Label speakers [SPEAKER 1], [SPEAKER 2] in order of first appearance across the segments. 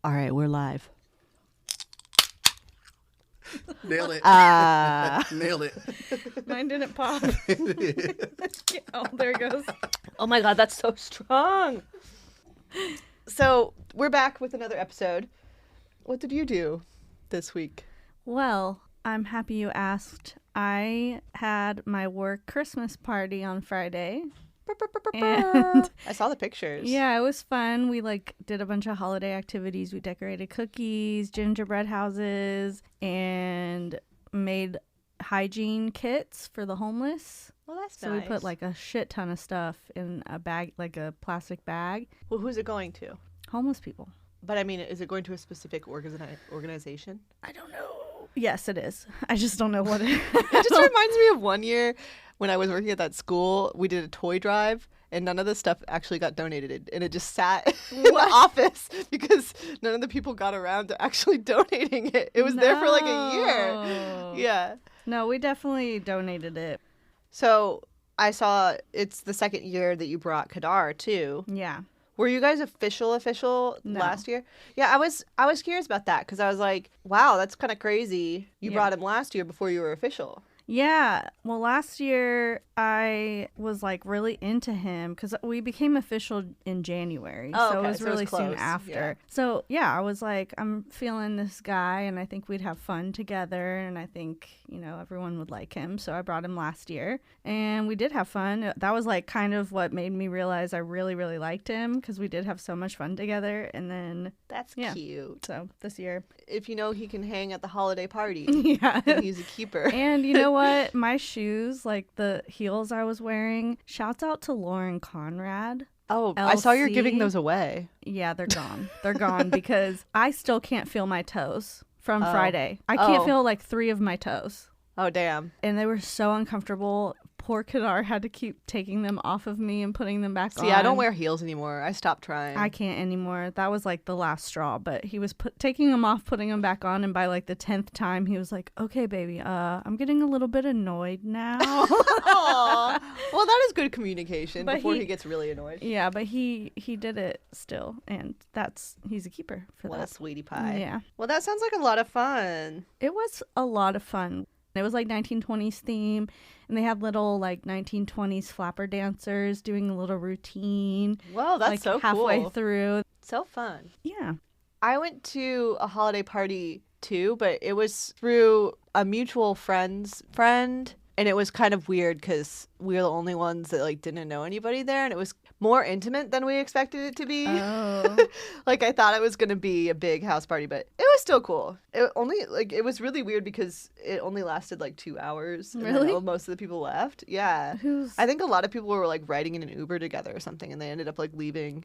[SPEAKER 1] All right, we're live.
[SPEAKER 2] Nailed it. Nailed it.
[SPEAKER 3] Mine didn't pop. Oh, there it goes. Oh my God, that's so strong. So we're back with another episode. What did you do this week?
[SPEAKER 4] Well, I'm happy you asked. I had my work Christmas party on Friday. And
[SPEAKER 3] I saw the pictures.
[SPEAKER 4] yeah, it was fun. We did a bunch of holiday activities. We decorated cookies, gingerbread houses, and made hygiene kits for the homeless.
[SPEAKER 3] Well, that's
[SPEAKER 4] so
[SPEAKER 3] nice.
[SPEAKER 4] we put a shit ton of stuff in a bag, like a plastic bag.
[SPEAKER 3] Well, who's it going to?
[SPEAKER 4] Homeless people.
[SPEAKER 3] But I mean, is it going to a specific organization?
[SPEAKER 4] I don't know. Yes, it is. I just don't know what it is.
[SPEAKER 3] It just reminds me of one year when I was working at that school. We did a toy drive, and none of the stuff actually got donated, and it just sat in the office because none of the people got around to actually donating it. It was there for like a year. Yeah.
[SPEAKER 4] No, we definitely donated it.
[SPEAKER 3] So I saw it's the second year that you brought Kadar too.
[SPEAKER 4] Yeah.
[SPEAKER 3] Were you guys official
[SPEAKER 4] No.
[SPEAKER 3] last year? Yeah, I was curious about that because I was like, wow, that's kind of crazy. You brought him last year before you were official.
[SPEAKER 4] Yeah. Well, last year I was really into him because we became official in January.
[SPEAKER 3] Oh,
[SPEAKER 4] so
[SPEAKER 3] okay.
[SPEAKER 4] it was
[SPEAKER 3] So it was
[SPEAKER 4] really soon
[SPEAKER 3] close.
[SPEAKER 4] after.
[SPEAKER 3] Yeah.
[SPEAKER 4] So yeah, I was like, I'm feeling this guy and I think we'd have fun together. And I think, everyone would like him. So I brought him last year and we did have fun. That was kind of what made me realize I really, really liked him because we did have so much fun together. And then
[SPEAKER 3] That's
[SPEAKER 4] Yeah.
[SPEAKER 3] cute.
[SPEAKER 4] so this year.
[SPEAKER 3] If you know he can hang at the holiday party,
[SPEAKER 4] Yeah.
[SPEAKER 3] then he's a keeper.
[SPEAKER 4] And you know what? My shoes, the heels I was wearing, shouts out to Lauren Conrad.
[SPEAKER 3] Oh, I saw you're
[SPEAKER 4] LC.
[SPEAKER 3] giving those away.
[SPEAKER 4] Yeah, they're gone. They're gone because I still can't feel my toes from
[SPEAKER 3] Oh.
[SPEAKER 4] Friday. I can't
[SPEAKER 3] Oh.
[SPEAKER 4] feel 3 of my toes.
[SPEAKER 3] Oh, damn.
[SPEAKER 4] And they were so uncomfortable. Poor Kadar had to keep taking them off of me and putting them back on.
[SPEAKER 3] See, I don't wear heels anymore. I stopped trying.
[SPEAKER 4] I can't anymore. That was the last straw. But he was taking them off, putting them back on, and by the 10th time, he was like, "Okay, baby, I'm getting a little bit annoyed now."
[SPEAKER 3] Aw. Well, that is good communication
[SPEAKER 4] But
[SPEAKER 3] before
[SPEAKER 4] he-
[SPEAKER 3] he gets really annoyed.
[SPEAKER 4] Yeah, but he did it still, and he's a keeper for
[SPEAKER 3] What a
[SPEAKER 4] that.
[SPEAKER 3] sweetie pie.
[SPEAKER 4] Yeah,
[SPEAKER 3] Well, that sounds like a lot of fun.
[SPEAKER 4] it was a lot of fun. It was 1920s theme, and they had little 1920s flapper dancers doing a little routine.
[SPEAKER 3] Well, that's so
[SPEAKER 4] halfway
[SPEAKER 3] cool.
[SPEAKER 4] through.
[SPEAKER 3] So fun.
[SPEAKER 4] Yeah.
[SPEAKER 3] I went to a holiday party too, but it was through a mutual friend, and it was kind of weird because we were the only ones that didn't know anybody there, and it was more intimate than we expected it to be.
[SPEAKER 4] Oh.
[SPEAKER 3] I thought it was gonna be a big house party, but it was still cool. It only it was really weird because it only lasted 2 hours. And
[SPEAKER 4] Really?
[SPEAKER 3] then most of the people left. Yeah. I think a lot of people were riding in an Uber together or something, and they ended up leaving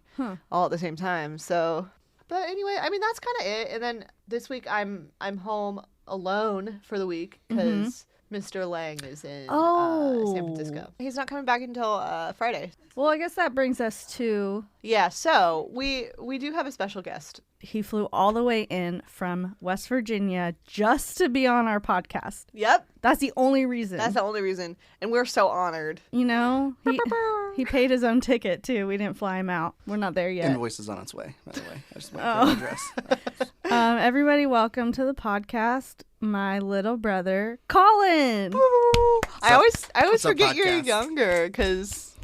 [SPEAKER 3] all at the same time. So, but anyway, I mean that's kind of it. And then this week I'm home alone for the week because Mr. Lang is in San Francisco. He's not coming back until Friday.
[SPEAKER 4] Well, I guess that brings us to
[SPEAKER 3] Yeah, so we do have a special guest.
[SPEAKER 4] he flew all the way in from West Virginia just to be on our podcast.
[SPEAKER 3] Yep,
[SPEAKER 4] That's the only reason.
[SPEAKER 3] that's the only reason, and we're so honored.
[SPEAKER 4] He paid his own ticket too. We didn't fly him out. We're not there yet.
[SPEAKER 2] Invoice is on its way, by the way. I just went for the address.
[SPEAKER 4] Everybody, welcome to the podcast. My little brother, Colin.
[SPEAKER 3] I always
[SPEAKER 2] what's up,
[SPEAKER 3] forget you're
[SPEAKER 2] podcast?
[SPEAKER 3] younger because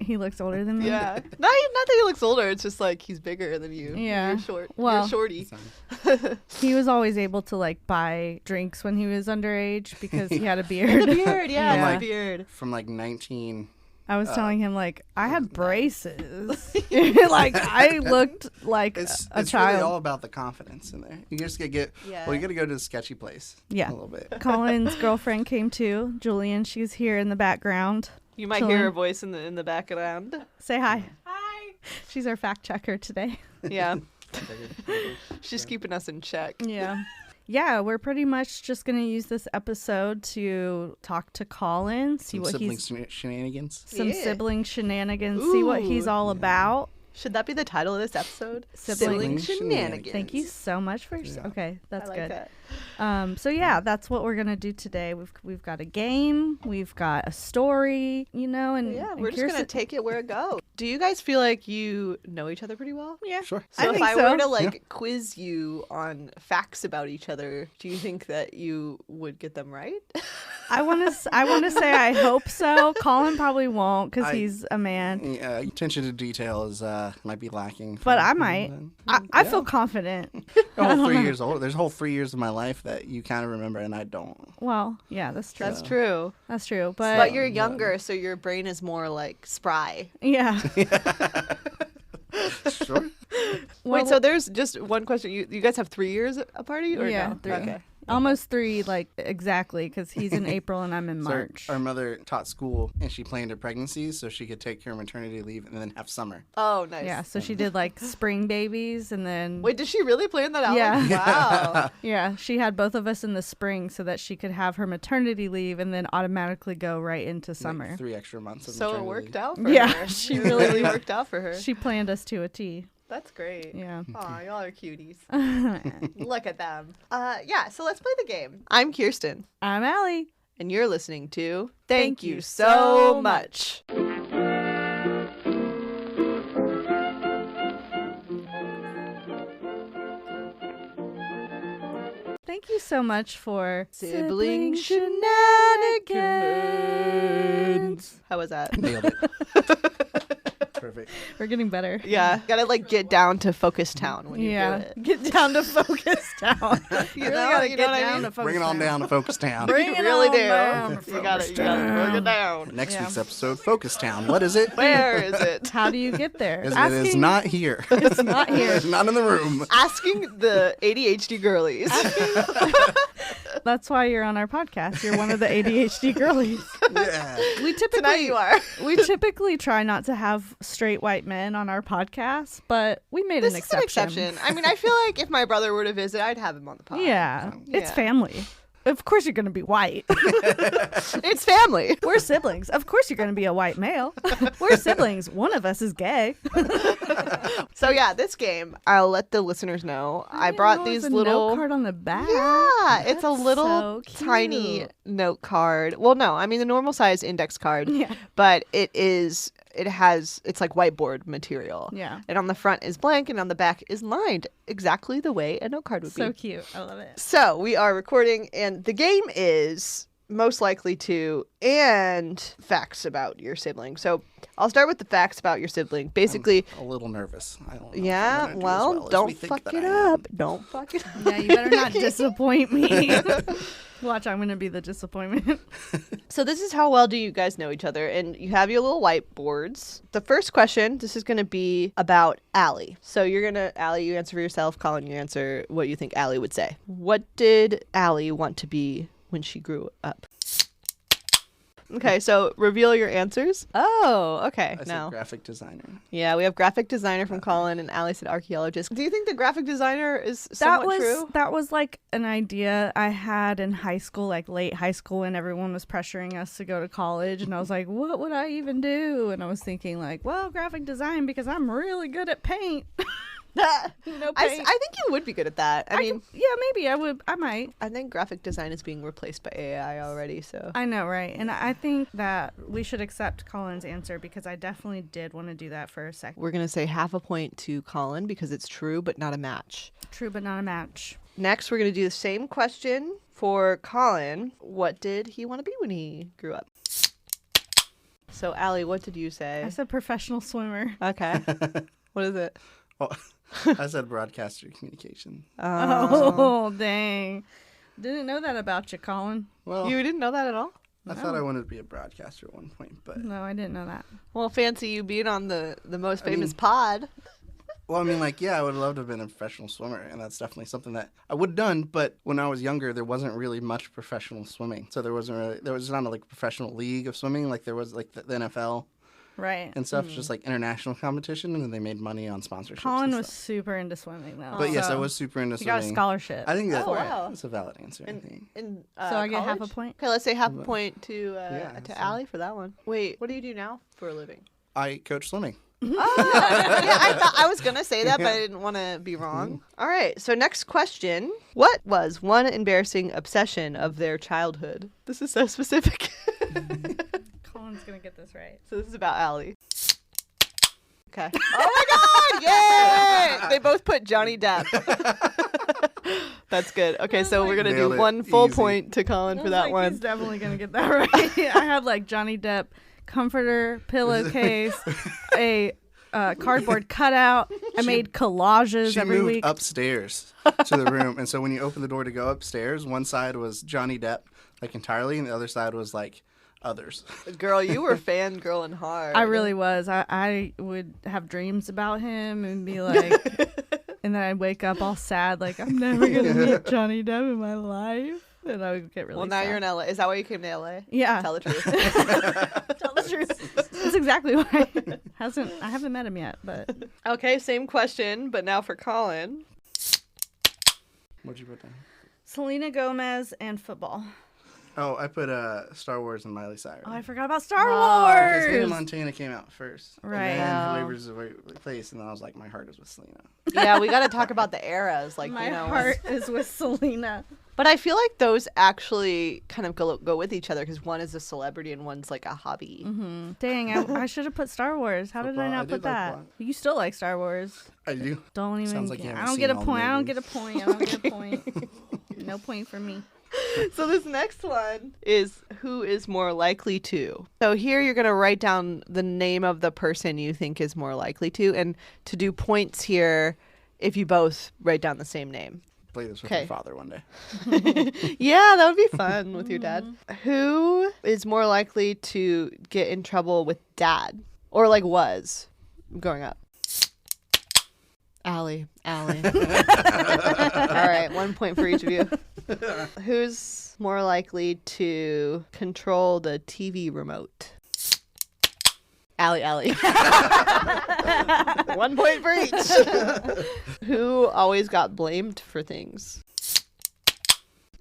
[SPEAKER 4] He looks older than me.
[SPEAKER 3] yeah, not that he looks older. It's just he's bigger than you.
[SPEAKER 4] Yeah.
[SPEAKER 3] You're short.
[SPEAKER 4] Well-
[SPEAKER 3] You're shorty.
[SPEAKER 4] He was always able to buy drinks when he was underage because he had a beard.
[SPEAKER 3] The beard, yeah,
[SPEAKER 4] Yeah.
[SPEAKER 3] the beard.
[SPEAKER 2] From 19.
[SPEAKER 4] I was telling him I had braces. I looked like
[SPEAKER 2] It's
[SPEAKER 4] a
[SPEAKER 2] it's really
[SPEAKER 4] child.
[SPEAKER 2] all about the confidence in there. You just gotta get.
[SPEAKER 3] Yeah.
[SPEAKER 2] Well, you gotta go to the sketchy place.
[SPEAKER 4] Yeah.
[SPEAKER 2] A little bit.
[SPEAKER 4] Colin's girlfriend came too, Julian. She's here in the background.
[SPEAKER 3] You might
[SPEAKER 4] Chilling.
[SPEAKER 3] hear her voice in the background.
[SPEAKER 4] Say hi. Hi. She's our fact checker today.
[SPEAKER 3] Yeah, she's keeping us in check.
[SPEAKER 4] Yeah. Yeah, we're pretty much just going to use this episode to talk to Colin, see
[SPEAKER 2] Some
[SPEAKER 4] what
[SPEAKER 2] sibling
[SPEAKER 4] he's
[SPEAKER 2] shenanigans.
[SPEAKER 4] some
[SPEAKER 3] Yeah.
[SPEAKER 4] sibling shenanigans, see what he's
[SPEAKER 3] Ooh.
[SPEAKER 4] all about.
[SPEAKER 3] Should that be the title of this episode?
[SPEAKER 4] Sibling
[SPEAKER 3] shenanigans.
[SPEAKER 4] Thank you so much for
[SPEAKER 2] Yeah.
[SPEAKER 4] Okay, that's
[SPEAKER 3] I like
[SPEAKER 4] good.
[SPEAKER 3] that.
[SPEAKER 4] So yeah, that's what we're going to do today. We've got a game, we've got a story, and
[SPEAKER 3] Yeah,
[SPEAKER 4] and
[SPEAKER 3] we're just gonna
[SPEAKER 4] Kirsten-
[SPEAKER 3] take it where it goes. Do you guys feel like you know each other pretty well?
[SPEAKER 4] Yeah.
[SPEAKER 2] Sure.
[SPEAKER 3] So
[SPEAKER 4] I
[SPEAKER 3] if
[SPEAKER 4] think
[SPEAKER 3] I
[SPEAKER 4] so.
[SPEAKER 3] were to like quiz you on facts about each other, do you think that you would get them right?
[SPEAKER 4] I want to say I hope so. Colin probably won't because
[SPEAKER 2] I-
[SPEAKER 4] he's a man.
[SPEAKER 2] Yeah, attention to detail is might be lacking.
[SPEAKER 4] But
[SPEAKER 2] for
[SPEAKER 4] I
[SPEAKER 2] me
[SPEAKER 4] might.
[SPEAKER 2] then.
[SPEAKER 4] I feel confident.
[SPEAKER 2] A whole 3 years old. There's a whole 3 years of my life that you kind of remember and I don't.
[SPEAKER 4] Well, yeah, that's true.
[SPEAKER 3] That's true.
[SPEAKER 4] That's true.
[SPEAKER 3] But
[SPEAKER 4] But
[SPEAKER 3] you're younger, so your brain is more like spry.
[SPEAKER 4] yeah.
[SPEAKER 2] Sure.
[SPEAKER 3] Wait, so there's just one question. You guys have 3 years apart, or
[SPEAKER 4] Yeah,
[SPEAKER 3] no?
[SPEAKER 4] 3.
[SPEAKER 3] Okay.
[SPEAKER 4] Almost 3, like exactly, because he's in April and I'm in
[SPEAKER 2] So
[SPEAKER 4] March.
[SPEAKER 2] our mother taught school and she planned her pregnancies so she could take her maternity leave and then have summer.
[SPEAKER 3] Oh, nice.
[SPEAKER 4] Yeah, so she did like spring babies and then
[SPEAKER 3] Wait, did she really plan that out?
[SPEAKER 4] Yeah.
[SPEAKER 3] Like, wow.
[SPEAKER 4] yeah, she had both of us in the spring so that she could have her maternity leave and then automatically go right into summer.
[SPEAKER 2] Like 3 extra months of
[SPEAKER 3] So it
[SPEAKER 2] maternity
[SPEAKER 3] worked
[SPEAKER 2] leave.
[SPEAKER 3] out for
[SPEAKER 4] Yeah,
[SPEAKER 3] her.
[SPEAKER 4] she
[SPEAKER 3] It
[SPEAKER 4] really-
[SPEAKER 3] really worked out for her.
[SPEAKER 4] She planned us to a T.
[SPEAKER 3] That's great.
[SPEAKER 4] Yeah.
[SPEAKER 3] Aw, y'all are cuties. Look at them. Yeah, so let's play the game. I'm Kirsten,
[SPEAKER 4] I'm Allie.
[SPEAKER 3] and you're listening to
[SPEAKER 4] Thank
[SPEAKER 3] Thank You
[SPEAKER 4] you
[SPEAKER 3] So
[SPEAKER 4] so
[SPEAKER 3] Much.
[SPEAKER 4] Thank you so much for
[SPEAKER 3] Sibling
[SPEAKER 4] shenanigans.
[SPEAKER 3] How was that?
[SPEAKER 2] Nailed it. Perfect.
[SPEAKER 4] We're getting better.
[SPEAKER 3] Yeah, gotta like get down to Focus Town when you do it.
[SPEAKER 4] Get down to Focus Town.
[SPEAKER 3] You
[SPEAKER 4] really
[SPEAKER 3] know-
[SPEAKER 4] gotta
[SPEAKER 3] you
[SPEAKER 4] get
[SPEAKER 3] know what I
[SPEAKER 4] down
[SPEAKER 3] mean?
[SPEAKER 4] to Focus
[SPEAKER 2] Bring it on down to Focus Town.
[SPEAKER 4] Bring
[SPEAKER 3] You
[SPEAKER 4] it
[SPEAKER 3] really
[SPEAKER 4] on
[SPEAKER 3] do.
[SPEAKER 4] down to
[SPEAKER 3] You gotta
[SPEAKER 4] Focus
[SPEAKER 3] bring it down.
[SPEAKER 2] Next
[SPEAKER 4] Yeah.
[SPEAKER 2] week's episode, Focus Town. What is it?
[SPEAKER 3] Where is it?
[SPEAKER 4] How do you get there?
[SPEAKER 2] It is not here.
[SPEAKER 4] It's not here.
[SPEAKER 2] It's not in the room.
[SPEAKER 3] Asking the ADHD girlies.
[SPEAKER 4] That's why you're on our podcast. You're one of the ADHD girlies.
[SPEAKER 2] Yeah.
[SPEAKER 4] We typically
[SPEAKER 3] Tonight you are.
[SPEAKER 4] we typically try not to have straight white men on our podcast, but we made
[SPEAKER 3] This
[SPEAKER 4] an
[SPEAKER 3] is an exception. I mean, I feel like if my brother were to visit, I'd have him on the pod.
[SPEAKER 4] Yeah, it's
[SPEAKER 3] Yeah.
[SPEAKER 4] family. Of course you're going to be white.
[SPEAKER 3] It's family.
[SPEAKER 4] We're siblings. Of course you're going to be a white male. We're siblings. One of us is gay.
[SPEAKER 3] So yeah, this game, I'll let the listeners know. I brought these
[SPEAKER 4] There's a
[SPEAKER 3] little
[SPEAKER 4] note card on the back.
[SPEAKER 3] Yeah, it's a
[SPEAKER 4] That's
[SPEAKER 3] little
[SPEAKER 4] so
[SPEAKER 3] tiny
[SPEAKER 4] cute.
[SPEAKER 3] note card. Well, no, I mean the normal size index card.
[SPEAKER 4] Yeah.
[SPEAKER 3] But it's like whiteboard material.
[SPEAKER 4] Yeah.
[SPEAKER 3] And on the front is blank and on the back is lined exactly the way a note card would
[SPEAKER 4] So
[SPEAKER 3] be.
[SPEAKER 4] cute. I love it.
[SPEAKER 3] So we are recording, and the game is most likely to and facts about your sibling. So I'll start with the facts about your sibling. Basically,
[SPEAKER 2] A little nervous. I don't know. if I'm
[SPEAKER 3] yeah,
[SPEAKER 2] gonna do as
[SPEAKER 3] well,
[SPEAKER 2] as
[SPEAKER 3] don't
[SPEAKER 2] we think
[SPEAKER 3] fuck
[SPEAKER 2] that
[SPEAKER 3] it
[SPEAKER 2] I am.
[SPEAKER 3] up. Don't fuck it up.
[SPEAKER 4] Yeah, you better not disappoint me. Watch, I'm going to be the disappointment.
[SPEAKER 3] So this is how well do you guys know each other, and you have your little whiteboards. The first question, this is going to be about Allie. So Allie, you answer for yourself. Colin, you answer what you think Allie would say. What did Allie want to be when she grew up? Okay, so reveal your answers. Oh, okay.
[SPEAKER 2] I
[SPEAKER 3] Now,
[SPEAKER 2] said graphic designer.
[SPEAKER 3] yeah, we have graphic designer from Colin, and Allie said archaeologist. Do you think the graphic designer is somewhat true?
[SPEAKER 4] That was like an idea I had in high school, like late high school, when everyone was pressuring us to go to college, and I was like, what would I even do? And I was thinking like, well, graphic design because I'm really good at paint. You know,
[SPEAKER 3] I
[SPEAKER 4] paint.
[SPEAKER 3] think you would be good at that. I mean,
[SPEAKER 4] yeah, maybe I might.
[SPEAKER 3] I think graphic design is being replaced by AI already, so.
[SPEAKER 4] I know, right? And I think that we should accept Colin's answer because I definitely did want to do that for a second.
[SPEAKER 3] We're going to say half a point to Colin because it's true, but not a match.
[SPEAKER 4] True, but not a match.
[SPEAKER 3] Next, we're going to do the same question for Colin. What did he want to be when he grew up? So, Allie, what did you say?
[SPEAKER 4] I said professional swimmer.
[SPEAKER 3] Okay. What is it?
[SPEAKER 2] Well, I said broadcaster communication.
[SPEAKER 4] Oh, dang. Didn't know that about you, Colin.
[SPEAKER 2] Well,
[SPEAKER 3] You didn't know that at all?
[SPEAKER 2] I thought I wanted to be a broadcaster at one point, but
[SPEAKER 4] No, I didn't know that.
[SPEAKER 3] Well, fancy you being on the most famous
[SPEAKER 2] mean-
[SPEAKER 3] pod.
[SPEAKER 2] well, I mean, like, yeah, I would love to have been a professional swimmer, and that's definitely something that I would have done. But when I was younger, there wasn't really much professional swimming, so there was not a like professional league of swimming like there was like the NFL
[SPEAKER 4] Right.
[SPEAKER 2] and stuff, just like international competition, and then they made money on sponsorships.
[SPEAKER 4] Colin
[SPEAKER 2] and
[SPEAKER 4] was
[SPEAKER 2] stuff.
[SPEAKER 4] super into swimming, though.
[SPEAKER 2] But yes, I
[SPEAKER 4] so
[SPEAKER 2] was super into
[SPEAKER 4] He got a
[SPEAKER 2] swimming.
[SPEAKER 4] scholarship.
[SPEAKER 2] I think that
[SPEAKER 3] Oh, wow.
[SPEAKER 2] that's a valid answer. I think.
[SPEAKER 3] In,
[SPEAKER 4] So I get half a
[SPEAKER 3] college?
[SPEAKER 4] point?
[SPEAKER 3] Okay, let's say half a point to
[SPEAKER 2] Yeah,
[SPEAKER 3] to
[SPEAKER 2] so-
[SPEAKER 3] Allie for that one. Wait, what do you do now for a living?
[SPEAKER 2] I coach swimming.
[SPEAKER 3] Yeah, I thought I was gonna say that, but I didn't want to be wrong. All right, so next question: what was one embarrassing obsession of their childhood? This is so specific.
[SPEAKER 4] Colin's going to get this right.
[SPEAKER 3] So this is about Allie. Okay. Oh my God! Yay! They both put Johnny Depp. That's good. Okay, so we're gonna do one full point to Colin for that one.
[SPEAKER 4] He's definitely gonna get that right. I had like Johnny Depp comforter, pillowcase, a cardboard cutout. I made collages every week.
[SPEAKER 2] She moved upstairs to the room, and so when you open the door to go upstairs, one side was Johnny Depp, like entirely, and the other side was like others.
[SPEAKER 3] Girl, you were fangirling hard.
[SPEAKER 4] I really was. I would have dreams about him and be like, and then I'd wake up all sad, like I'm never gonna meet Johnny Depp in my life, and I would get really.
[SPEAKER 3] Well, now
[SPEAKER 4] sad.
[SPEAKER 3] you're in LA. Is that why you came to LA?
[SPEAKER 4] Yeah.
[SPEAKER 3] Tell the truth.
[SPEAKER 4] Tell the truth. That's exactly why. I haven't met him yet, but.
[SPEAKER 3] Okay, same question, but now for Colin.
[SPEAKER 2] What'd you put down?
[SPEAKER 4] Selena Gomez and football.
[SPEAKER 2] Oh, I put Star Wars and Miley Cyrus.
[SPEAKER 4] Oh, I forgot about Star
[SPEAKER 2] Because Hannah
[SPEAKER 4] Wars.
[SPEAKER 2] Montana came out first.
[SPEAKER 4] Right.
[SPEAKER 2] And
[SPEAKER 3] Wow.
[SPEAKER 2] then Waver's a place, and then I was like, my heart is with Selena.
[SPEAKER 3] Yeah, we got to talk about the eras, like
[SPEAKER 4] My
[SPEAKER 3] you know.
[SPEAKER 4] heart is with Selena.
[SPEAKER 3] But I feel like those actually kind of go with each other because one is a celebrity and one's like a hobby.
[SPEAKER 4] Mm-hmm. Dang, I should have put Star Wars. How did I
[SPEAKER 2] Football,
[SPEAKER 4] not
[SPEAKER 2] I
[SPEAKER 4] put
[SPEAKER 2] did like
[SPEAKER 4] that?
[SPEAKER 2] one.
[SPEAKER 4] You still like Star Wars?
[SPEAKER 2] I do.
[SPEAKER 4] Don't even.
[SPEAKER 2] Sounds like you
[SPEAKER 4] I
[SPEAKER 2] haven't
[SPEAKER 4] don't get a
[SPEAKER 2] seen all the
[SPEAKER 4] point. I don't get a
[SPEAKER 2] movies.
[SPEAKER 4] point. I don't get a point. No point for me.
[SPEAKER 3] So this next one is who is more likely to. So here you're going to write down the name of the person you think is more likely to, and to do points here if you both write down the same name.
[SPEAKER 2] Play this with
[SPEAKER 3] Okay.
[SPEAKER 2] your father one day.
[SPEAKER 3] Yeah, that would be fun with your dad. Who is more likely to get in trouble with dad? Or like was growing up? Allie. All right, 1 point for each of you. Who's more likely to control the TV remote? Allie. 1 point for each. Who always got blamed for things?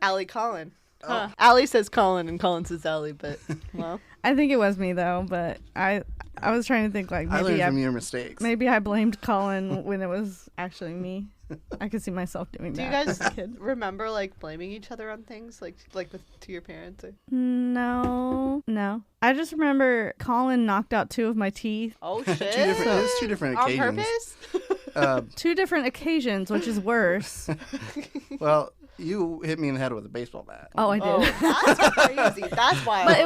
[SPEAKER 3] Allie, Colin. Huh. Allie says Colin and Colin says Allie, but well.
[SPEAKER 4] I think it was me though, but I was trying to think like
[SPEAKER 2] I learned
[SPEAKER 4] maybe
[SPEAKER 2] from your mistakes.
[SPEAKER 4] maybe I blamed Colin when it was actually me. I could see myself doing
[SPEAKER 3] Do you
[SPEAKER 4] that
[SPEAKER 3] guys
[SPEAKER 4] as a kid.
[SPEAKER 3] remember like blaming each other on things like to your parents? Or...
[SPEAKER 4] No. I just remember Colin knocked out 2 of my teeth.
[SPEAKER 3] Oh shit!
[SPEAKER 2] It was 2 different
[SPEAKER 3] On
[SPEAKER 2] occasions.
[SPEAKER 3] purpose?
[SPEAKER 4] 2 different occasions, which is worse.
[SPEAKER 2] Well, you hit me in the head with a baseball bat.
[SPEAKER 4] Oh, I did.
[SPEAKER 3] Oh, that's crazy. That's wild.
[SPEAKER 4] But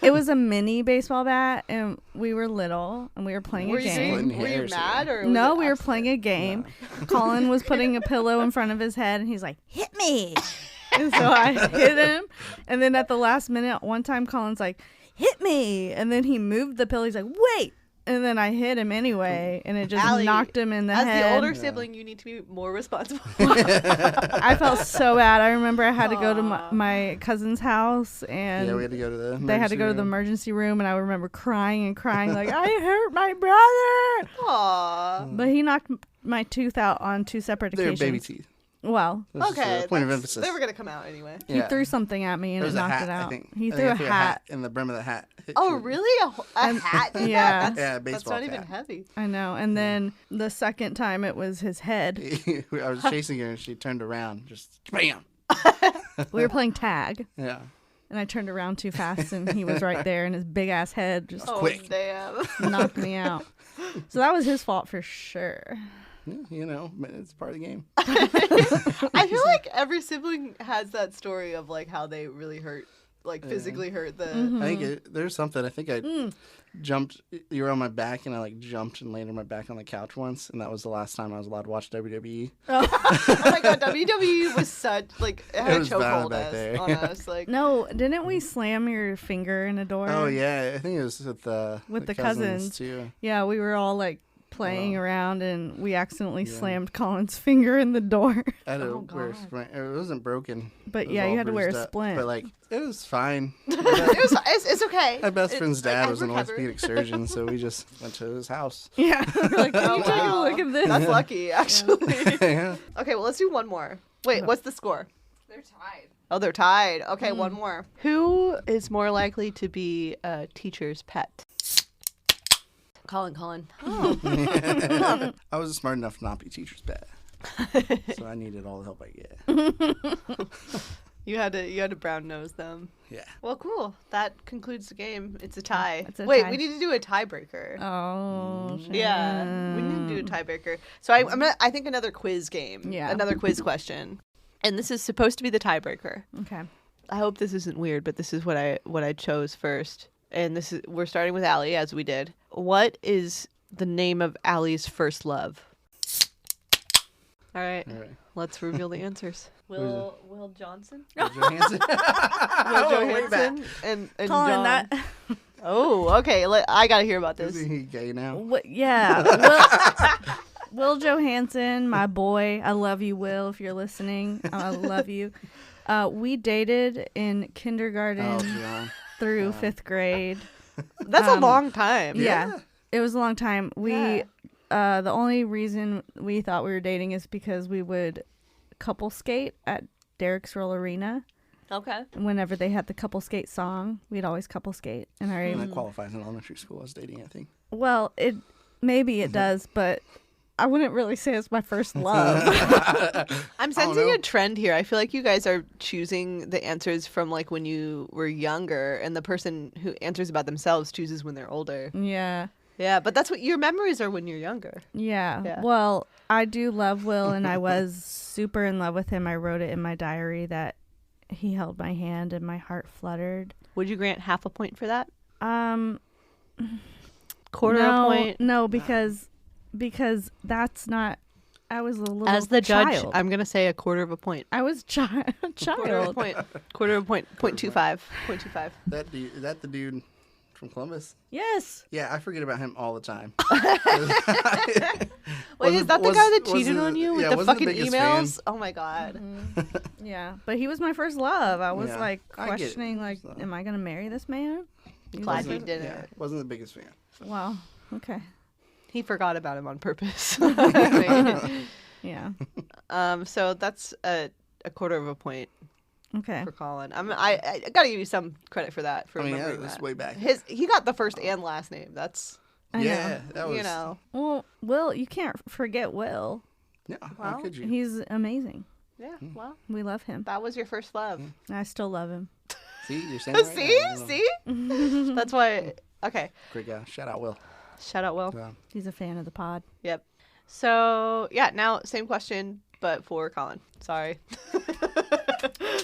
[SPEAKER 4] it was a mini baseball bat, and we were little, and we were playing
[SPEAKER 3] were
[SPEAKER 4] a
[SPEAKER 3] you
[SPEAKER 4] game.
[SPEAKER 2] Splitting
[SPEAKER 3] were you
[SPEAKER 2] hairs
[SPEAKER 3] mad
[SPEAKER 2] here.
[SPEAKER 3] or was
[SPEAKER 4] No,
[SPEAKER 3] it
[SPEAKER 4] we were
[SPEAKER 3] accident?
[SPEAKER 4] playing a game. Colin was putting a pillow in front of his head, and he's like, "Hit me!" And so I hit him, and then at the last minute, one time Colin's like, "Hit me!" And then he moved the pillow. He's like, "Wait!" And then I hit him anyway, and it just
[SPEAKER 3] Allie,
[SPEAKER 4] knocked him in the
[SPEAKER 3] As
[SPEAKER 4] head.
[SPEAKER 3] the older sibling, you need to be more responsible.
[SPEAKER 4] I felt so bad. I remember I had to go to
[SPEAKER 3] Aw.
[SPEAKER 4] my cousin's house, and
[SPEAKER 2] Yeah, we had to go to the
[SPEAKER 4] they had to go to the emergency room, and I remember crying, like, I hurt my brother.
[SPEAKER 3] Aww.
[SPEAKER 4] But he knocked my tooth out on 2 separate
[SPEAKER 2] They were
[SPEAKER 4] occasions.
[SPEAKER 2] baby teeth.
[SPEAKER 4] Well,
[SPEAKER 2] This is
[SPEAKER 3] Okay.
[SPEAKER 2] a point of
[SPEAKER 3] that's-
[SPEAKER 2] emphasis.
[SPEAKER 3] They were gonna come out anyway.
[SPEAKER 4] he threw something at me, and
[SPEAKER 2] It
[SPEAKER 4] it
[SPEAKER 2] was a
[SPEAKER 4] knocked
[SPEAKER 2] hat,
[SPEAKER 4] it out.
[SPEAKER 2] I think.
[SPEAKER 4] He
[SPEAKER 2] I
[SPEAKER 4] threw
[SPEAKER 2] think
[SPEAKER 4] a
[SPEAKER 2] I
[SPEAKER 4] hat.
[SPEAKER 2] and the brim of the hat hit
[SPEAKER 3] Oh,
[SPEAKER 2] you.
[SPEAKER 3] really? A hat did
[SPEAKER 4] yeah.
[SPEAKER 3] that? That's,
[SPEAKER 2] Yeah,
[SPEAKER 3] that's
[SPEAKER 2] baseball
[SPEAKER 3] not even
[SPEAKER 2] cap.
[SPEAKER 3] heavy.
[SPEAKER 4] I know. And then the second time, it was his head.
[SPEAKER 2] I was chasing her, and she turned around, just bam.
[SPEAKER 4] We were playing tag,
[SPEAKER 2] Yeah.
[SPEAKER 4] and I turned around too fast, and he was right there, and his big ass head just
[SPEAKER 3] Oh,
[SPEAKER 2] quick.
[SPEAKER 3] damn.
[SPEAKER 4] knocked me out. So that was his fault for sure.
[SPEAKER 2] Yeah, you know, but it's part of the game.
[SPEAKER 3] I feel like every sibling has that story of like how they really hurt, like physically hurt the.
[SPEAKER 4] Mm-hmm.
[SPEAKER 2] I think there's something. I think I jumped. You were on my back, and I like jumped and landed my back on the couch once, and that was the last time I was allowed to watch WWE.
[SPEAKER 3] Oh my god, WWE was such like it had
[SPEAKER 2] It
[SPEAKER 3] a
[SPEAKER 2] was violent
[SPEAKER 3] chokehold
[SPEAKER 2] back there.
[SPEAKER 3] on us. Like
[SPEAKER 4] No, didn't we slam your finger in a door?
[SPEAKER 2] Oh yeah, I think it was with the
[SPEAKER 4] cousins.
[SPEAKER 2] too.
[SPEAKER 4] Yeah, we were all like playing around, and we accidentally slammed Colin's finger in the door.
[SPEAKER 2] I had to
[SPEAKER 3] Oh,
[SPEAKER 2] wear a
[SPEAKER 3] God.
[SPEAKER 2] splint. It wasn't broken.
[SPEAKER 4] But
[SPEAKER 2] It was
[SPEAKER 4] yeah,
[SPEAKER 2] all
[SPEAKER 4] you had to wear a
[SPEAKER 2] bruised up,
[SPEAKER 4] splint.
[SPEAKER 2] But like, it was fine.
[SPEAKER 3] it's okay.
[SPEAKER 2] My best friend's dad
[SPEAKER 3] I
[SPEAKER 2] was an
[SPEAKER 3] recovered.
[SPEAKER 2] orthopedic surgeon, so we just went to his house.
[SPEAKER 4] Yeah, we're like, can
[SPEAKER 3] Oh,
[SPEAKER 4] you take a
[SPEAKER 3] wow.
[SPEAKER 4] look at this?
[SPEAKER 3] That's lucky, actually.
[SPEAKER 2] Yeah.
[SPEAKER 3] Okay, well, let's do one more. Wait, what's the score?
[SPEAKER 1] They're tied.
[SPEAKER 3] Oh, they're tied. Okay, one more. Who is more likely to be a teacher's pet? Colin.
[SPEAKER 2] I was smart enough to not be teacher's pet. So I needed all the help I get.
[SPEAKER 3] You had to brown nose them.
[SPEAKER 2] Yeah.
[SPEAKER 3] Well, cool. That concludes the game. It's a tie.
[SPEAKER 4] It's a
[SPEAKER 3] Wait,
[SPEAKER 4] tie.
[SPEAKER 3] we need to do a tiebreaker.
[SPEAKER 4] Oh, shit.
[SPEAKER 3] Yeah, we need to do a tiebreaker. So I think another quiz game.
[SPEAKER 4] Yeah.
[SPEAKER 3] Another quiz question. And this is supposed to be the tiebreaker.
[SPEAKER 4] Okay.
[SPEAKER 3] I hope this isn't weird, but this is what I chose first. And we're starting with Allie, as we did. What is the name of Allie's first love? All right. Let's reveal the answers. Will Johnson?
[SPEAKER 2] Will Johansson?
[SPEAKER 3] Will Johansson and
[SPEAKER 4] Colin,
[SPEAKER 3] John.
[SPEAKER 4] that.
[SPEAKER 3] Oh, okay. I gotta hear about this.
[SPEAKER 2] Isn't he gay now?
[SPEAKER 4] Yeah. Will Johansson, my boy. I love you, Will, if you're listening. I love you. We dated in kindergarten through 5th grade.
[SPEAKER 3] That's a long time.
[SPEAKER 4] Yeah. It was a long time. The only reason we thought we were dating is because we would couple skate at Derek's Roll Arena.
[SPEAKER 3] Okay.
[SPEAKER 4] Whenever they had the couple skate song, we'd always couple skate. And
[SPEAKER 2] that qualifies in elementary school as dating, I think.
[SPEAKER 4] Well, maybe it does, but I wouldn't really say it's my first love.
[SPEAKER 3] I'm sensing a trend here. I feel like you guys are choosing the answers from like when you were younger, and the person who answers about themselves chooses when they're older.
[SPEAKER 4] Yeah.
[SPEAKER 3] Yeah, but that's what your memories are when you're younger.
[SPEAKER 4] Yeah. Well, I do love Will, and I was super in love with him. I wrote it in my diary that he held my hand and my heart fluttered.
[SPEAKER 3] Would you grant half a point for that?
[SPEAKER 4] Quarter
[SPEAKER 3] a point?
[SPEAKER 4] No, because that's not. I was a little
[SPEAKER 3] As the judge,
[SPEAKER 4] child.
[SPEAKER 3] I'm gonna say a quarter of a point.
[SPEAKER 4] I was child.
[SPEAKER 3] Quarter of a point. Point 0.25. 0.25.
[SPEAKER 2] Is that the dude from Columbus?
[SPEAKER 4] Yes.
[SPEAKER 2] Yeah, I forget about him all the time.
[SPEAKER 3] Wait, is that the guy that cheated on you with the fucking emails?
[SPEAKER 2] Fan.
[SPEAKER 3] Oh my god.
[SPEAKER 4] Mm-hmm. Yeah, but he was my first love. I was like questioning, like,
[SPEAKER 2] so.
[SPEAKER 4] am I gonna marry this man?
[SPEAKER 3] Glad you didn't.
[SPEAKER 2] Yeah, wasn't the biggest fan.
[SPEAKER 4] Wow. Okay.
[SPEAKER 3] He forgot about him on purpose.
[SPEAKER 4] Yeah.
[SPEAKER 3] So that's a quarter of a point.
[SPEAKER 4] Okay.
[SPEAKER 3] For Colin. I gotta give you some credit for that. For
[SPEAKER 2] it was way back.
[SPEAKER 3] He got the first and last name. That's
[SPEAKER 4] I
[SPEAKER 2] yeah,
[SPEAKER 4] know.
[SPEAKER 2] that was.
[SPEAKER 3] You know.
[SPEAKER 4] Well, Will, you can't forget Will.
[SPEAKER 2] Yeah,
[SPEAKER 3] Well,
[SPEAKER 2] how could you?
[SPEAKER 4] He's amazing.
[SPEAKER 3] Yeah. Well,
[SPEAKER 4] We love him.
[SPEAKER 3] that was your first love.
[SPEAKER 4] I still love him.
[SPEAKER 2] See, you're saying it right now.
[SPEAKER 3] See. That's why. Okay.
[SPEAKER 2] Great guy. Shout out, Will.
[SPEAKER 3] Shout out, Will.
[SPEAKER 2] Yeah.
[SPEAKER 4] He's a fan of the pod.
[SPEAKER 3] Yep. So yeah, now same question, but for Colin. Sorry.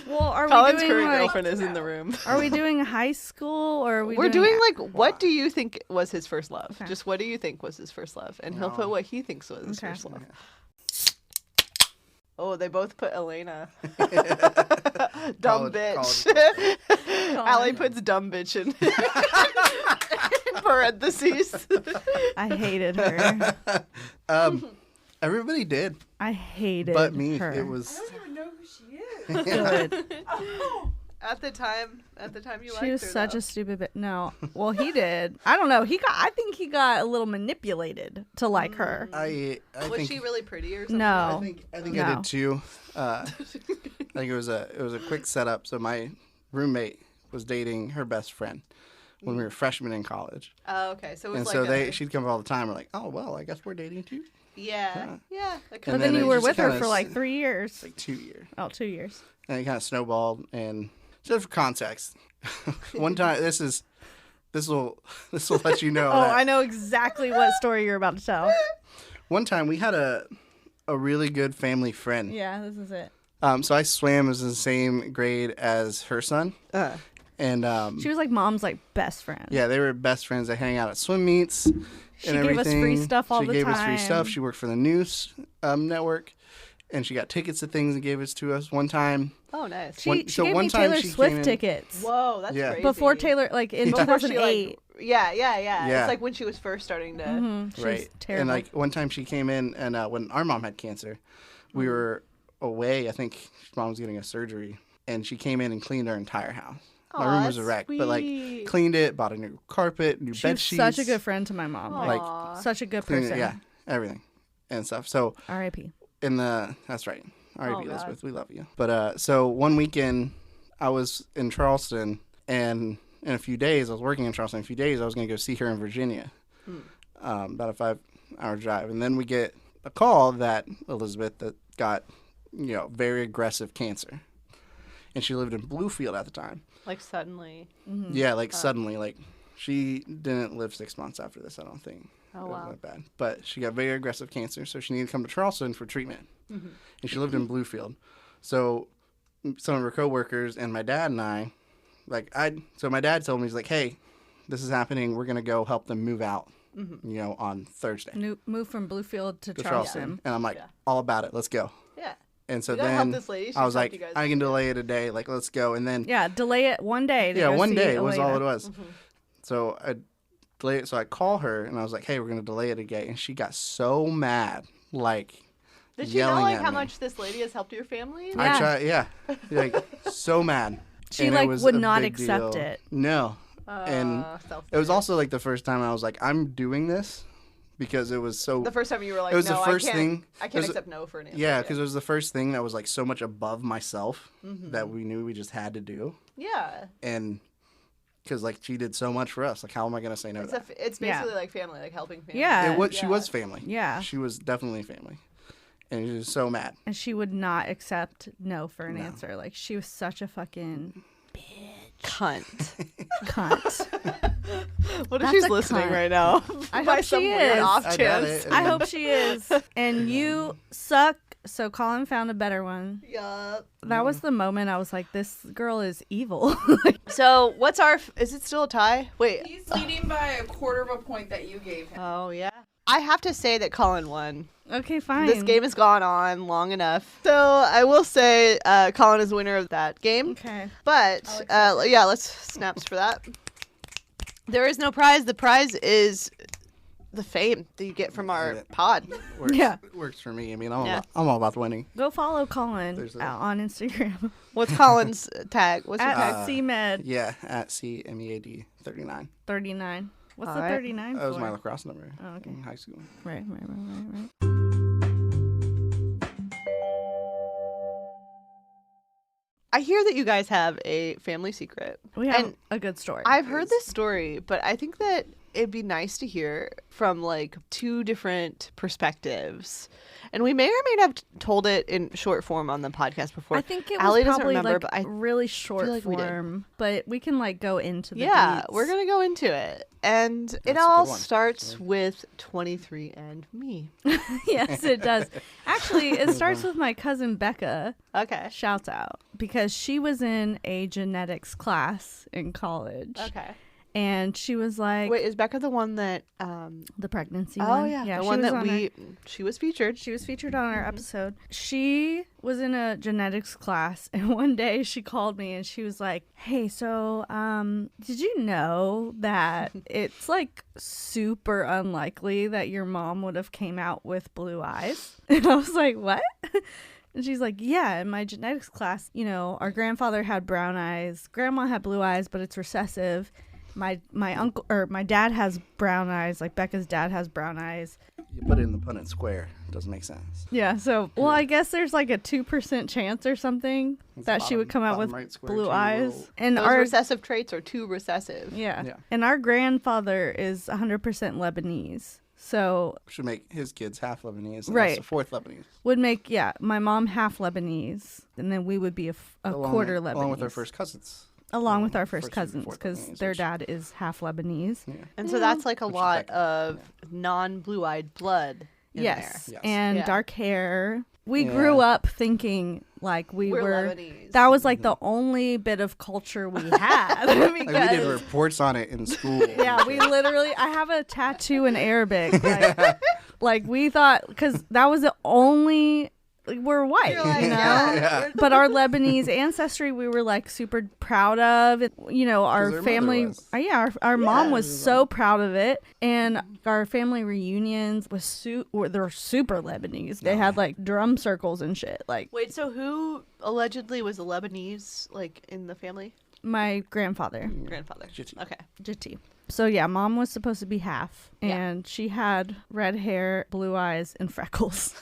[SPEAKER 4] Well, are
[SPEAKER 3] Colin's
[SPEAKER 4] we doing
[SPEAKER 3] current
[SPEAKER 4] like?
[SPEAKER 3] girlfriend is in the room.
[SPEAKER 4] Are we doing high school or are we?
[SPEAKER 3] We're doing like, what do you think was his first love?
[SPEAKER 4] Okay.
[SPEAKER 3] Just what do you think was his first love? And he'll put what he thinks was his first love. Oh, they both put Elena. Dumb bitch. Allie puts dumb bitch in parentheses.
[SPEAKER 4] I hated her.
[SPEAKER 2] Everybody did,
[SPEAKER 4] I hated
[SPEAKER 2] but me.
[SPEAKER 4] her.
[SPEAKER 2] It was.
[SPEAKER 1] I don't even know who she is.
[SPEAKER 4] Good.
[SPEAKER 3] At the time you liked her.
[SPEAKER 4] She was such a stupid bitch. No. Well, he did. I don't know. I think he got a little manipulated to like her.
[SPEAKER 2] I
[SPEAKER 3] Was
[SPEAKER 2] think.
[SPEAKER 3] she really pretty or something?
[SPEAKER 4] No.
[SPEAKER 2] I think
[SPEAKER 4] No.
[SPEAKER 2] I did too. I think it was a quick setup. So my roommate was dating her best friend when we were freshmen in college,
[SPEAKER 3] Oh, okay. So it was
[SPEAKER 2] and
[SPEAKER 3] like
[SPEAKER 2] so she'd come all the time. We're like, oh well, I guess we're dating too.
[SPEAKER 3] Yeah.
[SPEAKER 2] And
[SPEAKER 4] But
[SPEAKER 2] then
[SPEAKER 4] then you
[SPEAKER 2] it
[SPEAKER 4] were
[SPEAKER 2] just
[SPEAKER 4] with her
[SPEAKER 2] kinda
[SPEAKER 4] for like 3 years.
[SPEAKER 2] Like 2 years,
[SPEAKER 4] Oh, 2 years.
[SPEAKER 2] and it kind of snowballed. And just for context, one time this will let you know.
[SPEAKER 4] Oh,
[SPEAKER 2] that
[SPEAKER 4] I know exactly what story you're about to tell.
[SPEAKER 2] One time we had a really good family friend.
[SPEAKER 4] Yeah, this is it.
[SPEAKER 2] So I swam as the same grade as her son. And
[SPEAKER 4] She was like mom's like best friend.
[SPEAKER 2] yeah, they were best friends. They hang out at swim meets.
[SPEAKER 4] She
[SPEAKER 2] and
[SPEAKER 4] gave us
[SPEAKER 2] everything.
[SPEAKER 4] free stuff all the
[SPEAKER 2] She gave
[SPEAKER 4] time.
[SPEAKER 2] us free stuff. She worked for the news network, and she got tickets to things and gave us to us one time.
[SPEAKER 3] Oh, nice.
[SPEAKER 4] She
[SPEAKER 2] so
[SPEAKER 4] gave
[SPEAKER 2] one
[SPEAKER 4] me
[SPEAKER 2] time
[SPEAKER 4] Taylor
[SPEAKER 2] she came
[SPEAKER 4] Swift
[SPEAKER 2] in-
[SPEAKER 4] tickets.
[SPEAKER 3] Whoa, that's
[SPEAKER 2] Yeah.
[SPEAKER 3] crazy.
[SPEAKER 4] Before Taylor, like in
[SPEAKER 3] Before she,
[SPEAKER 4] 2008.
[SPEAKER 3] Yeah.
[SPEAKER 2] Yeah.
[SPEAKER 3] It's like when she was first starting to.
[SPEAKER 4] She was
[SPEAKER 2] Right.
[SPEAKER 4] terrible.
[SPEAKER 2] And like one time she came in, and when our mom had cancer, we were away. I think mom was getting a surgery, and she came in and cleaned our entire house. My room was a
[SPEAKER 3] that's
[SPEAKER 2] wreck, but like
[SPEAKER 3] sweet.
[SPEAKER 2] cleaned it, bought a new carpet, new
[SPEAKER 4] she
[SPEAKER 2] bed
[SPEAKER 4] was
[SPEAKER 2] sheets.
[SPEAKER 4] such a good friend to my mom. Like
[SPEAKER 3] Aw.
[SPEAKER 4] such a good
[SPEAKER 2] cleaned it,
[SPEAKER 4] person.
[SPEAKER 2] yeah, everything and stuff. So
[SPEAKER 4] R.I.P.
[SPEAKER 2] that's right. R.I.P.
[SPEAKER 3] God.
[SPEAKER 2] Elizabeth, we love you. But so one weekend I was in Charleston, and in a few days I was working in Charleston. In a few days I was going to go see her in Virginia, about a 5-hour drive, and then we get a call that Elizabeth that got very aggressive cancer. and she lived in Bluefield at the time.
[SPEAKER 3] Like suddenly.
[SPEAKER 2] Yeah, like suddenly, like she didn't live 6 months after this. I don't think.
[SPEAKER 3] Oh,
[SPEAKER 2] It
[SPEAKER 3] wow.
[SPEAKER 2] was that bad. But she got very aggressive cancer, so she needed to come to Charleston for treatment. And she lived in Bluefield. So some of her coworkers and my dad and I, so my dad told me, he's like, hey, this is happening. We're going to go help them move out, on Thursday
[SPEAKER 4] Move from Bluefield to
[SPEAKER 2] to
[SPEAKER 4] Charleston.
[SPEAKER 2] And I'm like,
[SPEAKER 3] Yeah.
[SPEAKER 2] all about it. Let's go.
[SPEAKER 3] Yeah.
[SPEAKER 2] And so
[SPEAKER 3] We gotta help
[SPEAKER 2] then
[SPEAKER 3] this lady. She
[SPEAKER 2] I was
[SPEAKER 3] helped
[SPEAKER 2] like,
[SPEAKER 3] you guys.
[SPEAKER 2] I can delay it a day. Like, let's go. And then,
[SPEAKER 4] Yeah, delay it one day. To
[SPEAKER 2] yeah,
[SPEAKER 4] go
[SPEAKER 2] one
[SPEAKER 4] see
[SPEAKER 2] day was all
[SPEAKER 4] Elena.
[SPEAKER 2] it was. So I delayed it. So I call her and I was like, hey, we're going to delay it a day. And she got so mad, like,
[SPEAKER 3] Did you know
[SPEAKER 2] yelling
[SPEAKER 3] like
[SPEAKER 2] at
[SPEAKER 3] how
[SPEAKER 2] me.
[SPEAKER 3] much this lady has helped your family?
[SPEAKER 4] Yeah.
[SPEAKER 2] I tried, yeah, like so mad.
[SPEAKER 4] She
[SPEAKER 2] And it
[SPEAKER 4] like
[SPEAKER 2] was
[SPEAKER 4] would
[SPEAKER 2] a
[SPEAKER 4] not
[SPEAKER 2] big
[SPEAKER 4] accept
[SPEAKER 2] deal.
[SPEAKER 4] it.
[SPEAKER 2] No, and it was also like the first time I was like, I'm doing this because it was so.
[SPEAKER 3] the first time you were like,
[SPEAKER 2] it was
[SPEAKER 3] no,
[SPEAKER 2] the first
[SPEAKER 3] I can't,
[SPEAKER 2] thing.
[SPEAKER 3] I
[SPEAKER 2] it
[SPEAKER 3] can't
[SPEAKER 2] was-
[SPEAKER 3] accept no for an answer.
[SPEAKER 2] Yeah, because it was the first thing that was like so much above myself that we knew we just had to do,
[SPEAKER 3] Yeah.
[SPEAKER 2] and because like she did so much for us, like how am I gonna say no to that?
[SPEAKER 3] It's basically like family, like helping family.
[SPEAKER 4] Yeah.
[SPEAKER 2] It was, She
[SPEAKER 3] Yeah.
[SPEAKER 2] was family.
[SPEAKER 4] Yeah.
[SPEAKER 2] She was definitely family, and she was so mad.
[SPEAKER 4] And she would not accept no for an answer. Like she was such a fucking
[SPEAKER 3] Cunt.
[SPEAKER 4] cunt.
[SPEAKER 3] What if
[SPEAKER 4] That's
[SPEAKER 3] she's
[SPEAKER 4] a
[SPEAKER 3] listening
[SPEAKER 4] cunt.
[SPEAKER 3] right now?
[SPEAKER 4] I
[SPEAKER 3] By
[SPEAKER 4] hope
[SPEAKER 3] some
[SPEAKER 4] she
[SPEAKER 3] weird
[SPEAKER 4] is.
[SPEAKER 3] off
[SPEAKER 2] I doubt
[SPEAKER 3] chance.
[SPEAKER 2] it.
[SPEAKER 4] I hope she is. And you suck. So Colin found a better one.
[SPEAKER 3] Yup.
[SPEAKER 4] That was the moment I was like, this girl is evil.
[SPEAKER 3] So what's our? Is it still a tie? Wait.
[SPEAKER 1] He's leading by a quarter of a point that you gave him.
[SPEAKER 3] Oh yeah. I have to say that Colin won.
[SPEAKER 4] Okay, fine.
[SPEAKER 3] This game has gone on long enough. So I will say Colin is the winner of that game.
[SPEAKER 4] Okay.
[SPEAKER 3] But yeah, let's snaps for that. There is no prize. The prize is the fame that you get from our
[SPEAKER 2] Yeah.
[SPEAKER 3] pod.
[SPEAKER 2] Works,
[SPEAKER 4] Yeah.
[SPEAKER 2] works for me. I mean,
[SPEAKER 3] Yeah.
[SPEAKER 2] I'm all about winning.
[SPEAKER 4] Go follow Colin
[SPEAKER 2] There's a-
[SPEAKER 4] on Instagram.
[SPEAKER 3] What's Colin's tag? What's your
[SPEAKER 4] At
[SPEAKER 3] tag?
[SPEAKER 4] CMed
[SPEAKER 2] Yeah, at CMEAD 39.
[SPEAKER 4] 39. What's
[SPEAKER 3] All
[SPEAKER 4] the
[SPEAKER 3] right.
[SPEAKER 4] 39
[SPEAKER 2] That was
[SPEAKER 4] for?
[SPEAKER 2] my lacrosse number
[SPEAKER 4] Oh, okay.
[SPEAKER 2] in high school.
[SPEAKER 4] Right.
[SPEAKER 3] I hear that you guys have a family secret.
[SPEAKER 4] We have
[SPEAKER 3] And
[SPEAKER 4] a good story.
[SPEAKER 3] I've heard this story, but I think that it'd be nice to hear from like two different perspectives. And we may or may not have told it in short form on the podcast before.
[SPEAKER 4] I think it
[SPEAKER 3] Allie
[SPEAKER 4] was
[SPEAKER 3] doesn't
[SPEAKER 4] probably
[SPEAKER 3] remember,
[SPEAKER 4] like
[SPEAKER 3] but I
[SPEAKER 4] really short
[SPEAKER 3] like we did.
[SPEAKER 4] form, but we can like go into the
[SPEAKER 3] yeah,
[SPEAKER 4] deets.
[SPEAKER 3] we're gonna go into it, and it
[SPEAKER 2] That's a
[SPEAKER 3] all
[SPEAKER 2] good one.
[SPEAKER 3] starts with 23andMe.
[SPEAKER 4] Yes, it does. Actually, it starts with my cousin Becca.
[SPEAKER 3] Okay.
[SPEAKER 4] Shouts out because she was in a genetics class in college,
[SPEAKER 3] Okay.
[SPEAKER 4] and she was like,
[SPEAKER 3] Wait, is Becca the one that?
[SPEAKER 4] the pregnancy
[SPEAKER 3] Oh
[SPEAKER 4] one.
[SPEAKER 3] yeah, the
[SPEAKER 4] she
[SPEAKER 3] one
[SPEAKER 4] was
[SPEAKER 3] that
[SPEAKER 4] on our-
[SPEAKER 3] she was featured.
[SPEAKER 4] She was featured on our episode. She was in a genetics class, and one day she called me and she was like, "Hey, so did you know that it's like super unlikely that your mom would have came out with blue eyes?" And I was like, "What?" And she's like, "Yeah, in my genetics class, you know, our grandfather had brown eyes, grandma had blue eyes, but it's recessive. My uncle or my dad has brown eyes, like Becca's dad has brown eyes."
[SPEAKER 2] You put it in the Punnett square. It doesn't make sense.
[SPEAKER 4] Yeah, so well, I guess there's like a 2% chance or something
[SPEAKER 2] It's
[SPEAKER 4] that she would come out with
[SPEAKER 2] bottom right square,
[SPEAKER 4] blue
[SPEAKER 2] two
[SPEAKER 4] eyes.
[SPEAKER 2] little-
[SPEAKER 4] And
[SPEAKER 3] Those
[SPEAKER 4] our
[SPEAKER 3] recessive traits are too recessive.
[SPEAKER 4] yeah.
[SPEAKER 2] Yeah.
[SPEAKER 4] And our grandfather is 100% Lebanese. So
[SPEAKER 2] Should make his kids half Lebanese. And
[SPEAKER 4] Right.
[SPEAKER 2] Right. Fourth Lebanese.
[SPEAKER 4] would make my mom half Lebanese, and then we would be a quarter Lebanese.
[SPEAKER 2] Along with our first cousins.
[SPEAKER 4] Along with our
[SPEAKER 2] First
[SPEAKER 4] first
[SPEAKER 2] and
[SPEAKER 4] cousins,
[SPEAKER 2] fourth
[SPEAKER 4] because
[SPEAKER 2] Lebanese,
[SPEAKER 4] their
[SPEAKER 2] which-
[SPEAKER 4] dad is half Lebanese.
[SPEAKER 2] Yeah.
[SPEAKER 3] And so that's like a
[SPEAKER 2] Which is
[SPEAKER 3] lot
[SPEAKER 2] Becca.
[SPEAKER 3] of non-blue-eyed blood in
[SPEAKER 4] Yes.
[SPEAKER 2] Yes.
[SPEAKER 4] And
[SPEAKER 3] Yeah.
[SPEAKER 4] dark hair. We
[SPEAKER 2] Yeah.
[SPEAKER 4] grew up thinking like we
[SPEAKER 3] We're
[SPEAKER 4] were.
[SPEAKER 3] Lebanese.
[SPEAKER 4] That was like the only bit of culture we had.
[SPEAKER 2] Like, we did
[SPEAKER 4] because
[SPEAKER 2] reports on it in school.
[SPEAKER 4] yeah, we literally. I have a tattoo in Arabic. Like we thought, because that was the only. Like, we're white,
[SPEAKER 3] You're like,
[SPEAKER 4] you know.
[SPEAKER 2] Yeah.
[SPEAKER 4] But our Lebanese ancestry, we were like super proud of. You know, our
[SPEAKER 2] their
[SPEAKER 4] family.
[SPEAKER 2] mother was.
[SPEAKER 4] Yeah, our mom was
[SPEAKER 2] Yeah.
[SPEAKER 4] so proud of it, and our family reunions they're super Lebanese. They had like drum circles and shit. Like
[SPEAKER 3] Wait, so who allegedly was a Lebanese, like, in the family?
[SPEAKER 4] my grandfather,
[SPEAKER 3] Grandfather.
[SPEAKER 2] Jitty.
[SPEAKER 3] Okay.
[SPEAKER 4] Jiti. So yeah, mom was supposed to be half,
[SPEAKER 3] Yeah.
[SPEAKER 4] and she had red hair, blue eyes, and freckles.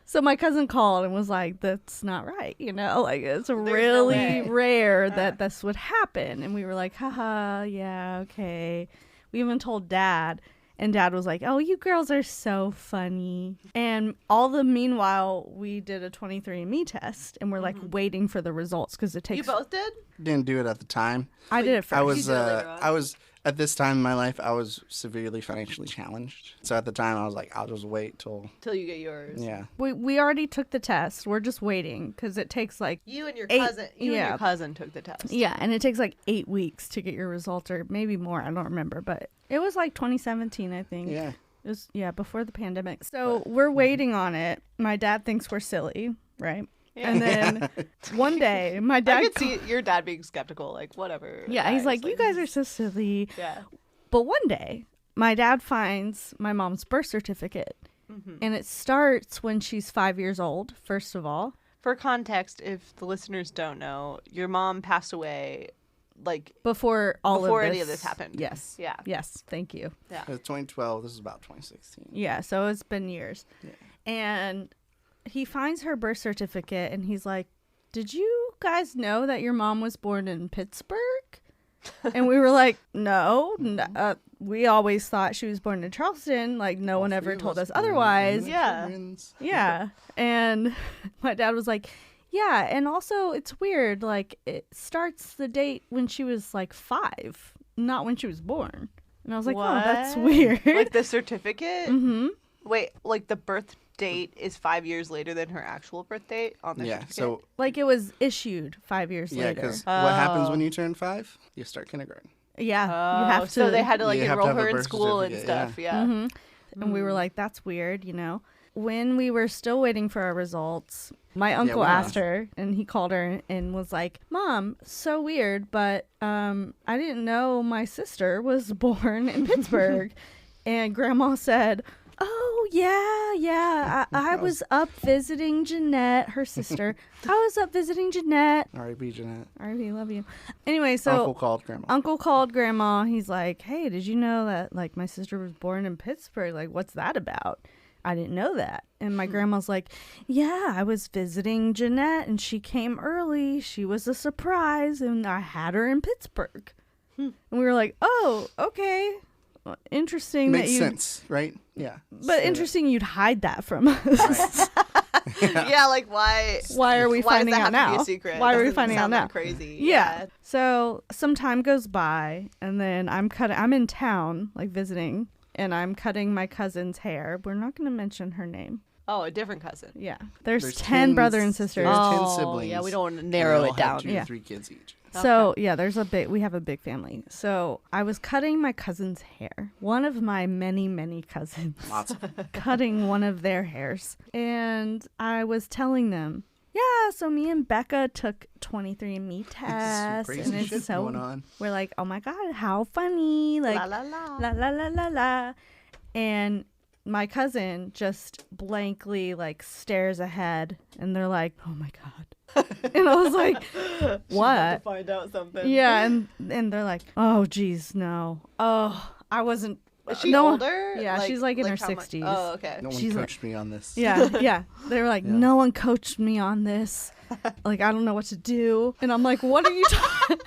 [SPEAKER 4] So my cousin called and was like, "That's not right, you know, like it's
[SPEAKER 3] no
[SPEAKER 4] really
[SPEAKER 3] way."
[SPEAKER 4] rare that this would happen." And we were like, "Haha, yeah, okay." We even told dad, And Dad was like, oh, you girls are so funny. And meanwhile, we did a 23andMe test, and we're like waiting for the results because it takes.
[SPEAKER 3] You both did?
[SPEAKER 2] Didn't do it at the time.
[SPEAKER 4] I did it first.
[SPEAKER 2] I was at this time in my life, I was severely financially challenged. So at the time, I was like, I'll just wait till
[SPEAKER 3] you get yours.
[SPEAKER 2] Yeah.
[SPEAKER 4] We already took the test. We're just waiting because it takes like
[SPEAKER 3] You and your
[SPEAKER 4] 8
[SPEAKER 3] cousin. And your cousin took the test.
[SPEAKER 4] Yeah, and it takes like 8 weeks to get your results, or maybe more. I don't remember, but it was like 2017, I think.
[SPEAKER 2] Yeah.
[SPEAKER 4] It was before the pandemic. So we're waiting on it. My dad thinks we're silly, right?
[SPEAKER 3] Yeah.
[SPEAKER 4] And then one day, my dad.
[SPEAKER 3] I could see your dad being skeptical, like whatever.
[SPEAKER 4] Yeah, he's like, you guys are so silly.
[SPEAKER 3] Yeah.
[SPEAKER 4] But one day, my dad finds my mom's birth certificate, and it starts when she's 5 years old. First of all,
[SPEAKER 3] for context, if the listeners don't know, your mom passed away. Like
[SPEAKER 4] before
[SPEAKER 3] any of this happened.
[SPEAKER 4] Yes.
[SPEAKER 3] Yeah.
[SPEAKER 4] Yes. Thank you.
[SPEAKER 3] Yeah.
[SPEAKER 2] It was 2012. This is about 2016.
[SPEAKER 4] Yeah. So it's been years.
[SPEAKER 2] Yeah.
[SPEAKER 4] And he finds her birth certificate and he's like, did you guys know that your mom was born in Pittsburgh? And we were like, no. We always thought she was born in Charleston. Like, no one ever told us otherwise.
[SPEAKER 3] Yeah.
[SPEAKER 4] Yeah. And my dad was like, yeah, and also it's weird, like it starts the date when she was like 5, not when she was born. And I was like, oh, that's weird.
[SPEAKER 3] Like the certificate?
[SPEAKER 4] Mm-hmm.
[SPEAKER 3] Wait, like the birth date is 5 years later than her actual birth date on the certificate?
[SPEAKER 2] So
[SPEAKER 4] like it was issued 5 years later.
[SPEAKER 2] Yeah, because what happens when you turn 5? You start kindergarten.
[SPEAKER 4] Yeah, you have to.
[SPEAKER 3] So they had to like
[SPEAKER 2] You have to
[SPEAKER 3] enroll
[SPEAKER 2] have a
[SPEAKER 3] her in
[SPEAKER 2] birth
[SPEAKER 3] school and
[SPEAKER 2] certificate,
[SPEAKER 3] stuff. Yeah.
[SPEAKER 4] And we were like, that's weird, you know. When we were still waiting for our results, my uncle asked her, and he called her and was like, Mom, so weird, but I didn't know my sister was born in Pittsburgh. And Grandma said, oh, yeah. I was up visiting Jeanette, her sister. I was up visiting Jeanette.
[SPEAKER 2] R.I.P. Jeanette.
[SPEAKER 4] R.I.P. Love you. Anyway, so
[SPEAKER 2] Uncle called Grandma.
[SPEAKER 4] He's like, hey, did you know that like my sister was born in Pittsburgh? Like, what's that about? I didn't know that. And my grandma's like, yeah, I was visiting Jeanette and she came early. She was a surprise and I had her in Pittsburgh. And we were like, oh, okay. Well, interesting.
[SPEAKER 2] Makes sense, right? Yeah.
[SPEAKER 4] But interesting you'd hide that from us.
[SPEAKER 2] Right.
[SPEAKER 3] Yeah, like why?
[SPEAKER 4] Why are we finding out now? Why are we finding out now?
[SPEAKER 3] Crazy.
[SPEAKER 4] Yeah. So some time goes by and then I'm in town, like visiting. And I'm cutting my cousin's hair. We're not going to mention her name.
[SPEAKER 3] Oh, a different cousin.
[SPEAKER 4] Yeah. There's 10 brothers and sisters.
[SPEAKER 2] There's 10 siblings.
[SPEAKER 3] Yeah, we don't want to narrow it down.
[SPEAKER 2] 2 to 3 kids each.
[SPEAKER 4] So, yeah, we have a big family. So I was cutting my cousin's hair. One of my many, many cousins.
[SPEAKER 2] Lots of them.
[SPEAKER 4] Cutting one of their hairs. And I was telling them, yeah, so me and Becca took 23andMe tests.
[SPEAKER 2] Crazy
[SPEAKER 4] and it's
[SPEAKER 2] shit
[SPEAKER 4] so
[SPEAKER 2] going on.
[SPEAKER 4] We're like, oh my God, how funny. Like,
[SPEAKER 3] La la la.
[SPEAKER 4] la la la la la. And my cousin just blankly like stares ahead and they're like, oh my God. And I was like, what?
[SPEAKER 3] To find out something.
[SPEAKER 4] Yeah. And they're like, oh geez, no. Oh, I wasn't.
[SPEAKER 3] Is she
[SPEAKER 4] no,
[SPEAKER 3] older?
[SPEAKER 4] Yeah, she's like in her
[SPEAKER 3] how much?
[SPEAKER 4] 60s.
[SPEAKER 3] Oh, okay.
[SPEAKER 2] No one
[SPEAKER 4] She's
[SPEAKER 2] coached me on this.
[SPEAKER 4] Yeah. They were like, no one coached me on this. Like, I don't know what to do. And I'm like, what are you talking?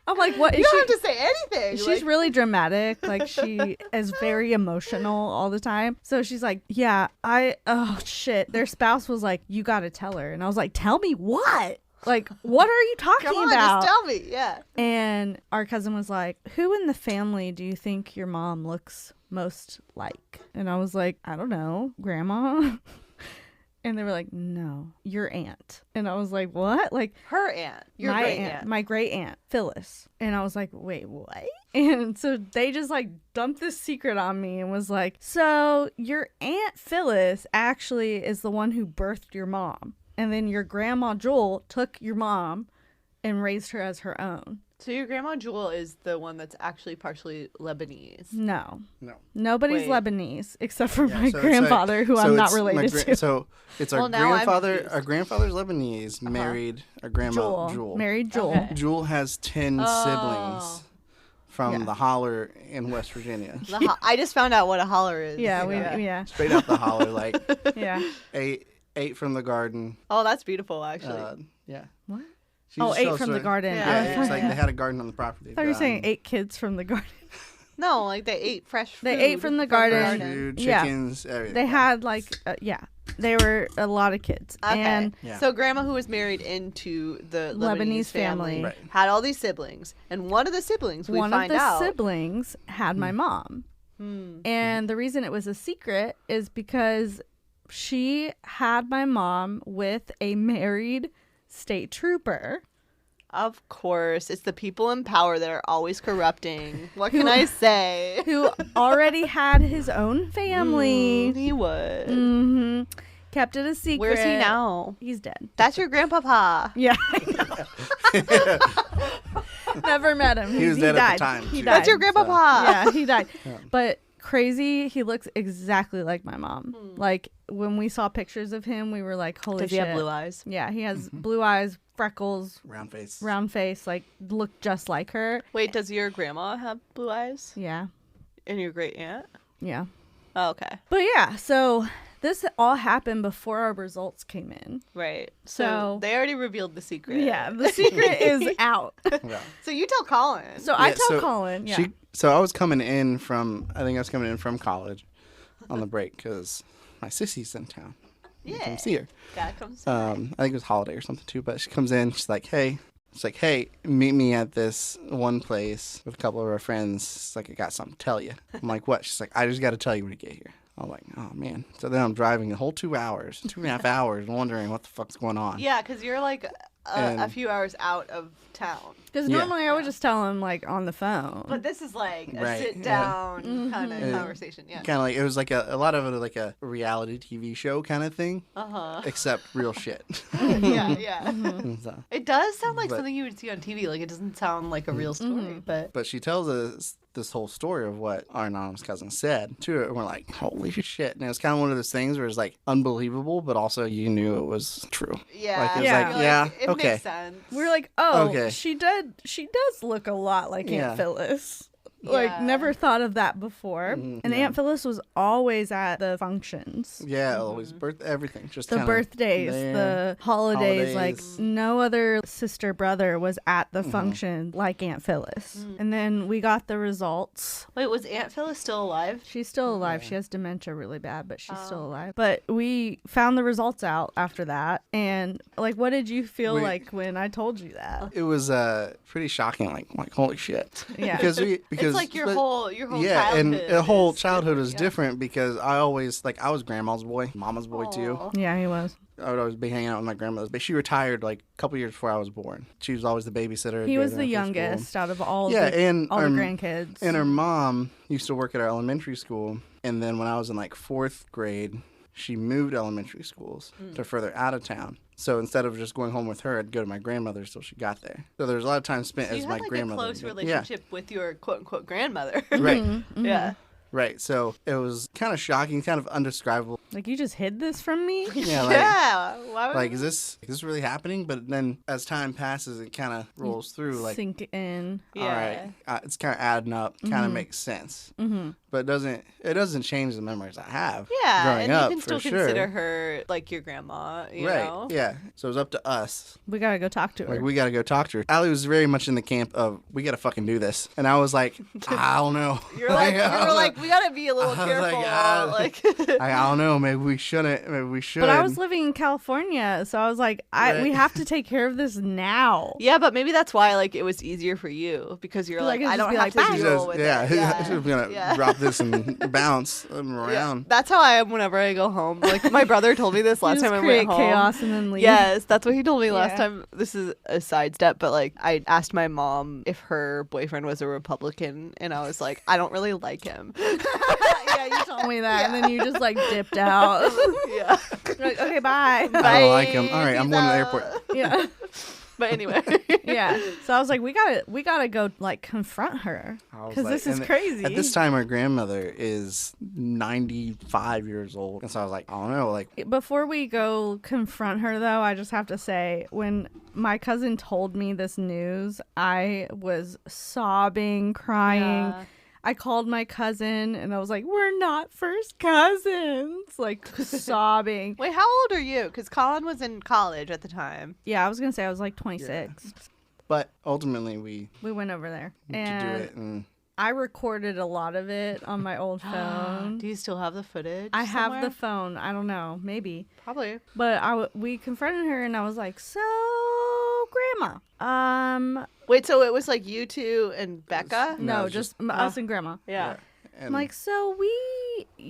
[SPEAKER 4] I'm like, what?
[SPEAKER 3] You don't have to say anything.
[SPEAKER 4] She's really dramatic. Like, she is very emotional all the time. So she's like, yeah, oh shit. Their spouse was like, you got to tell her. And I was like, tell me what? Like, what are you talking
[SPEAKER 3] Come on,
[SPEAKER 4] about?
[SPEAKER 3] just tell me. Yeah.
[SPEAKER 4] And our cousin was like, who in the family do you think your mom looks most like? And I was like, I don't know, grandma. And they were like, no, your aunt. And I was like, what? Like,
[SPEAKER 3] her aunt. Your
[SPEAKER 4] my
[SPEAKER 3] great
[SPEAKER 4] aunt. My great aunt, Phyllis. And I was like, wait, what? And so they just like dumped this secret on me and was like, so your Aunt Phyllis actually is the one who birthed your mom. And then your grandma Jewel took your mom and raised her as her own.
[SPEAKER 3] So your grandma Jewel is the one that's actually partially Lebanese.
[SPEAKER 4] No.
[SPEAKER 3] Wait.
[SPEAKER 4] Nobody's Lebanese except for my
[SPEAKER 2] so it's
[SPEAKER 4] grandfather,
[SPEAKER 2] like-
[SPEAKER 4] who
[SPEAKER 2] so
[SPEAKER 4] I'm not
[SPEAKER 2] it's my
[SPEAKER 4] related to.
[SPEAKER 2] So it's our
[SPEAKER 3] Well, now I'm
[SPEAKER 2] grandfather.
[SPEAKER 3] confused.
[SPEAKER 2] Our grandfather's Lebanese married our grandma Jewel.
[SPEAKER 4] Married Jewel.
[SPEAKER 3] Okay.
[SPEAKER 2] Jewel has 10 siblings from
[SPEAKER 4] Yeah.
[SPEAKER 2] the holler in West Virginia.
[SPEAKER 3] I just found out what a holler is.
[SPEAKER 4] Yeah, yeah.
[SPEAKER 2] Straight out the holler, like
[SPEAKER 4] Yeah.
[SPEAKER 2] eight from the garden.
[SPEAKER 3] Oh, that's beautiful, actually.
[SPEAKER 2] Yeah.
[SPEAKER 4] What?
[SPEAKER 2] She
[SPEAKER 4] Oh,
[SPEAKER 2] just
[SPEAKER 4] 8
[SPEAKER 2] shows
[SPEAKER 4] from the
[SPEAKER 2] her-
[SPEAKER 4] garden.
[SPEAKER 3] Yeah,
[SPEAKER 2] Yeah, it's like they had a garden on the property.
[SPEAKER 4] I thought you were saying 8 kids from the garden.
[SPEAKER 3] No, like they ate fresh food.
[SPEAKER 4] They ate from the garden.
[SPEAKER 2] Food,
[SPEAKER 4] Yeah.
[SPEAKER 2] chickens, everything.
[SPEAKER 4] They had like, they were a lot of kids.
[SPEAKER 3] Okay.
[SPEAKER 4] And
[SPEAKER 2] Yeah.
[SPEAKER 3] So grandma, who was married into the
[SPEAKER 4] Lebanese
[SPEAKER 3] family,
[SPEAKER 4] family.
[SPEAKER 2] Right.
[SPEAKER 3] had all these siblings, and one of the siblings
[SPEAKER 4] one of
[SPEAKER 3] find
[SPEAKER 4] the
[SPEAKER 3] out.
[SPEAKER 4] siblings had my mom. And the reason it was a secret is because she had my mom with a married state trooper.
[SPEAKER 3] Of course, it's the people in power that are always corrupting. What can I say?
[SPEAKER 4] Who already had his own family.
[SPEAKER 3] He would.
[SPEAKER 4] Mm-hmm. Kept it a secret.
[SPEAKER 3] Where's he now?
[SPEAKER 4] He's dead.
[SPEAKER 3] That's your grandpapa.
[SPEAKER 4] Yeah. Never met him.
[SPEAKER 2] He was dead
[SPEAKER 4] died.
[SPEAKER 2] at the time.
[SPEAKER 4] He
[SPEAKER 2] too.
[SPEAKER 4] died.
[SPEAKER 3] That's your grandpapa.
[SPEAKER 4] Yeah, he died. But crazy, he looks exactly like my mom. Like when we saw pictures of him, we were like, holy
[SPEAKER 3] Does
[SPEAKER 4] shit.
[SPEAKER 3] he have blue eyes?
[SPEAKER 4] Yeah, he has blue eyes, freckles,
[SPEAKER 2] Round face.
[SPEAKER 4] round face, like look just like her.
[SPEAKER 3] Wait, does your grandma have blue eyes?
[SPEAKER 4] Yeah.
[SPEAKER 3] And your great aunt?
[SPEAKER 4] Yeah.
[SPEAKER 3] Oh, okay.
[SPEAKER 4] But yeah, so this all happened before our results came in.
[SPEAKER 3] Right.
[SPEAKER 4] So-
[SPEAKER 3] So they already revealed the secret.
[SPEAKER 4] Yeah, the secret is out.
[SPEAKER 2] Yeah.
[SPEAKER 3] So you tell Colin.
[SPEAKER 4] So I
[SPEAKER 2] Yeah,
[SPEAKER 4] tell
[SPEAKER 2] so
[SPEAKER 4] Colin, yeah.
[SPEAKER 2] So I was coming in from college on the break because my sissy's in town.
[SPEAKER 3] Yeah.
[SPEAKER 2] Come see her.
[SPEAKER 3] That comes.
[SPEAKER 2] I think it was holiday or something too. But she comes in. She's like, hey, meet me at this one place with a couple of our friends. It's like, I got something to tell you. I'm like, what? She's like, I just got to tell you when you get here. I'm like, oh man. So then I'm driving the whole 2.5 hours, wondering what the fuck's going on.
[SPEAKER 3] Yeah, because you're like a
[SPEAKER 2] And-
[SPEAKER 3] few hours out of town.
[SPEAKER 4] Because
[SPEAKER 2] Yeah.
[SPEAKER 4] normally I would just tell him like on the phone.
[SPEAKER 3] But this is like a
[SPEAKER 2] Right,
[SPEAKER 3] sit
[SPEAKER 2] yeah.
[SPEAKER 3] down kind of
[SPEAKER 2] Yeah.
[SPEAKER 3] conversation. Yeah.
[SPEAKER 2] Kind of like, it was like a lot of it like a reality TV show kind of thing,
[SPEAKER 3] Uh
[SPEAKER 2] except real shit.
[SPEAKER 3] huh. Yeah, yeah.
[SPEAKER 2] So-
[SPEAKER 3] It does sound like
[SPEAKER 2] But-
[SPEAKER 3] something you would see on TV. Like it doesn't sound like a real story, but
[SPEAKER 2] But she tells us this whole story of what our anonymous cousin said to her, and we're like, holy shit. And it was kind of one of those things where it's like unbelievable, but also you knew it was true.
[SPEAKER 3] yeah,
[SPEAKER 2] Like, it's
[SPEAKER 4] like,
[SPEAKER 3] you're
[SPEAKER 2] yeah,
[SPEAKER 3] it
[SPEAKER 2] okay.
[SPEAKER 3] makes sense.
[SPEAKER 4] We're like, oh,
[SPEAKER 2] Okay.
[SPEAKER 4] she does look a lot like
[SPEAKER 2] Yeah.
[SPEAKER 4] Aunt Phyllis. Like,
[SPEAKER 3] Yeah.
[SPEAKER 4] never thought of that before. And
[SPEAKER 2] yeah.
[SPEAKER 4] Aunt Phyllis was always at the functions.
[SPEAKER 2] Yeah, always everything. Just
[SPEAKER 4] The
[SPEAKER 2] kinda
[SPEAKER 4] birthdays,
[SPEAKER 2] there.
[SPEAKER 4] the holidays, like
[SPEAKER 2] Holidays.
[SPEAKER 4] no other sister brother was at the function like Aunt Phyllis. And then we got the results.
[SPEAKER 3] Wait, was Aunt Phyllis still alive?
[SPEAKER 4] She's still alive. She has dementia really bad, but she's still alive. But we found the results out after that. And like, what did you feel
[SPEAKER 2] We-
[SPEAKER 4] like when I told you that?
[SPEAKER 2] It was pretty shocking. Like holy shit.
[SPEAKER 4] Yeah.
[SPEAKER 2] because
[SPEAKER 3] It's like your whole
[SPEAKER 2] yeah,
[SPEAKER 3] childhood.
[SPEAKER 2] and the whole
[SPEAKER 3] is
[SPEAKER 2] childhood is
[SPEAKER 3] yeah.
[SPEAKER 2] different because I always I was grandma's boy, mama's boy too.
[SPEAKER 3] Aw.
[SPEAKER 4] Yeah, he was.
[SPEAKER 2] I would always be hanging out with my grandmother, but she retired like a couple years before I was born. She was always the babysitter.
[SPEAKER 4] He
[SPEAKER 2] go
[SPEAKER 4] was
[SPEAKER 2] to
[SPEAKER 4] the
[SPEAKER 2] her school.
[SPEAKER 4] youngest out of all
[SPEAKER 2] Yeah,
[SPEAKER 4] the,
[SPEAKER 2] and
[SPEAKER 4] all the
[SPEAKER 2] our-
[SPEAKER 4] grandkids.
[SPEAKER 2] And her mom used to work at our elementary school. And then when I was in like 4th grade, she moved elementary schools to further out of town. So instead of just going home with her, I'd go to my grandmother's till she got there. So there was a lot of time spent
[SPEAKER 3] So
[SPEAKER 2] as
[SPEAKER 3] you
[SPEAKER 2] my
[SPEAKER 3] had like a
[SPEAKER 2] grandmother.
[SPEAKER 3] close
[SPEAKER 2] Yeah.
[SPEAKER 3] relationship with your quote unquote grandmother.
[SPEAKER 2] Right,
[SPEAKER 3] Yeah.
[SPEAKER 2] right. So it was kind of shocking, kind of undescribable.
[SPEAKER 4] Like, you just hid this from me?
[SPEAKER 2] Yeah,
[SPEAKER 3] Yeah. Why would
[SPEAKER 2] like is this really happening? But then as time passes, it kind of rolls through. Like,
[SPEAKER 4] Sink in.
[SPEAKER 2] all right, it's kind of adding up. Kind of makes sense. But it doesn't change the memories I have.
[SPEAKER 3] Yeah,
[SPEAKER 2] growing
[SPEAKER 3] and
[SPEAKER 2] up
[SPEAKER 3] you can still
[SPEAKER 2] for
[SPEAKER 3] consider
[SPEAKER 2] sure.
[SPEAKER 3] her like your grandma, you
[SPEAKER 2] Right.
[SPEAKER 3] know?
[SPEAKER 2] Yeah. So it was up to us.
[SPEAKER 4] We gotta go talk to her.
[SPEAKER 2] Like, we got to go talk to her. Allie was very much in the camp of, we got to fucking do this. And I was like, I don't know.
[SPEAKER 3] You're like,
[SPEAKER 2] I
[SPEAKER 3] you were
[SPEAKER 2] was
[SPEAKER 3] like, we gotta be a little
[SPEAKER 2] I was like,
[SPEAKER 3] careful. Like,
[SPEAKER 2] I don't know. Maybe we shouldn't. Maybe we should.
[SPEAKER 4] but I was living in California, so I was like,
[SPEAKER 2] Right.
[SPEAKER 4] we have to take care of this now.
[SPEAKER 3] yeah, but maybe that's why like it was easier for you because you're
[SPEAKER 4] Like,
[SPEAKER 3] like,
[SPEAKER 4] it'd
[SPEAKER 3] I
[SPEAKER 4] just
[SPEAKER 3] don't
[SPEAKER 4] be
[SPEAKER 3] have
[SPEAKER 4] like,
[SPEAKER 3] to
[SPEAKER 4] bang.
[SPEAKER 3] deal with
[SPEAKER 2] yeah,
[SPEAKER 3] it.
[SPEAKER 2] yeah. She was going to
[SPEAKER 3] Yeah.
[SPEAKER 2] drop this and bounce around.
[SPEAKER 3] Yeah. That's how I am whenever I go home. Like my brother told me this
[SPEAKER 4] You
[SPEAKER 3] last
[SPEAKER 4] just
[SPEAKER 3] time I
[SPEAKER 4] create
[SPEAKER 3] went home.
[SPEAKER 4] chaos and then leave.
[SPEAKER 3] Yes, that's what he told me
[SPEAKER 4] Yeah.
[SPEAKER 3] last time. This is a sidestep, but like I asked my mom if her boyfriend was a Republican, and I was like, I don't really like him.
[SPEAKER 4] Yeah, you told me that, and then you just like dipped out.
[SPEAKER 3] Yeah.
[SPEAKER 4] You're like, okay, bye.
[SPEAKER 2] I don't like him. All right, I'm
[SPEAKER 3] Peace
[SPEAKER 2] going to the
[SPEAKER 3] out.
[SPEAKER 2] airport.
[SPEAKER 4] Yeah,
[SPEAKER 3] But anyway.
[SPEAKER 4] yeah. So I was like, we gotta go like confront her
[SPEAKER 2] I was
[SPEAKER 4] because
[SPEAKER 2] like-
[SPEAKER 4] this is
[SPEAKER 2] and
[SPEAKER 4] crazy.
[SPEAKER 2] At this time, our grandmother is 95 years old. And so I was like, I don't know. Like,
[SPEAKER 4] Before we go confront her, though, I just have to say, when my cousin told me this news, I was sobbing, crying.
[SPEAKER 3] Yeah.
[SPEAKER 4] I called my cousin and I was like, we're not first cousins, like sobbing.
[SPEAKER 3] Wait, how old are you? Because Colin was in college at the time.
[SPEAKER 4] Yeah, I was going to say I was like 26.
[SPEAKER 2] but ultimately, we
[SPEAKER 4] We went over there.
[SPEAKER 2] to do
[SPEAKER 4] And
[SPEAKER 2] it. And
[SPEAKER 4] I recorded a lot of it on my old phone.
[SPEAKER 3] Do you still have the footage?
[SPEAKER 4] I have
[SPEAKER 3] somewhere?
[SPEAKER 4] the phone. I don't know. Maybe.
[SPEAKER 3] Probably.
[SPEAKER 4] But we confronted her and I was like, so, Grandma.
[SPEAKER 3] Wait, so it was like you two and Becca?
[SPEAKER 2] No,
[SPEAKER 4] No,
[SPEAKER 2] it's
[SPEAKER 4] just
[SPEAKER 2] just-
[SPEAKER 4] us and Grandma.
[SPEAKER 3] Yeah.
[SPEAKER 2] And
[SPEAKER 4] I'm like, so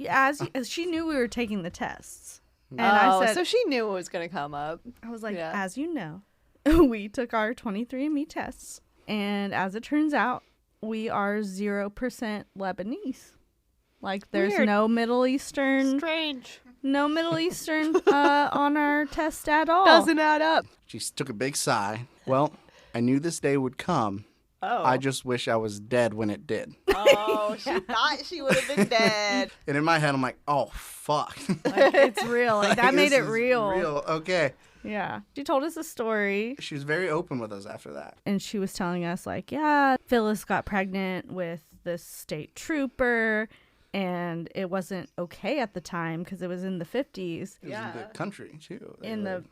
[SPEAKER 4] as she knew we were taking the tests. And I said,
[SPEAKER 3] so she knew it was going to come up.
[SPEAKER 4] I was like,
[SPEAKER 3] Yeah.
[SPEAKER 4] as you know, we took our 23andMe tests. And as it turns out, we are 0% Lebanese. Like, there's
[SPEAKER 3] Weird.
[SPEAKER 4] no Middle Eastern
[SPEAKER 3] Strange.
[SPEAKER 4] on our test at all.
[SPEAKER 3] Doesn't add up.
[SPEAKER 2] she took a big sigh. Well, I knew this day would come.
[SPEAKER 3] Oh.
[SPEAKER 2] I just wish I was dead when it did.
[SPEAKER 3] Oh, she thought she would have been dead.
[SPEAKER 2] And in my head, I'm like, oh, fuck.
[SPEAKER 4] Like, it's real. Like, that made
[SPEAKER 2] This
[SPEAKER 4] it
[SPEAKER 2] is
[SPEAKER 4] real.
[SPEAKER 2] Okay.
[SPEAKER 4] Yeah. She told us a story.
[SPEAKER 2] She was very open with us after that.
[SPEAKER 4] And she was telling us, like, yeah, Phyllis got pregnant with this state trooper. And it wasn't okay at the time because it was in the 50s.
[SPEAKER 2] It was in the country, too. They
[SPEAKER 4] In
[SPEAKER 2] were
[SPEAKER 4] the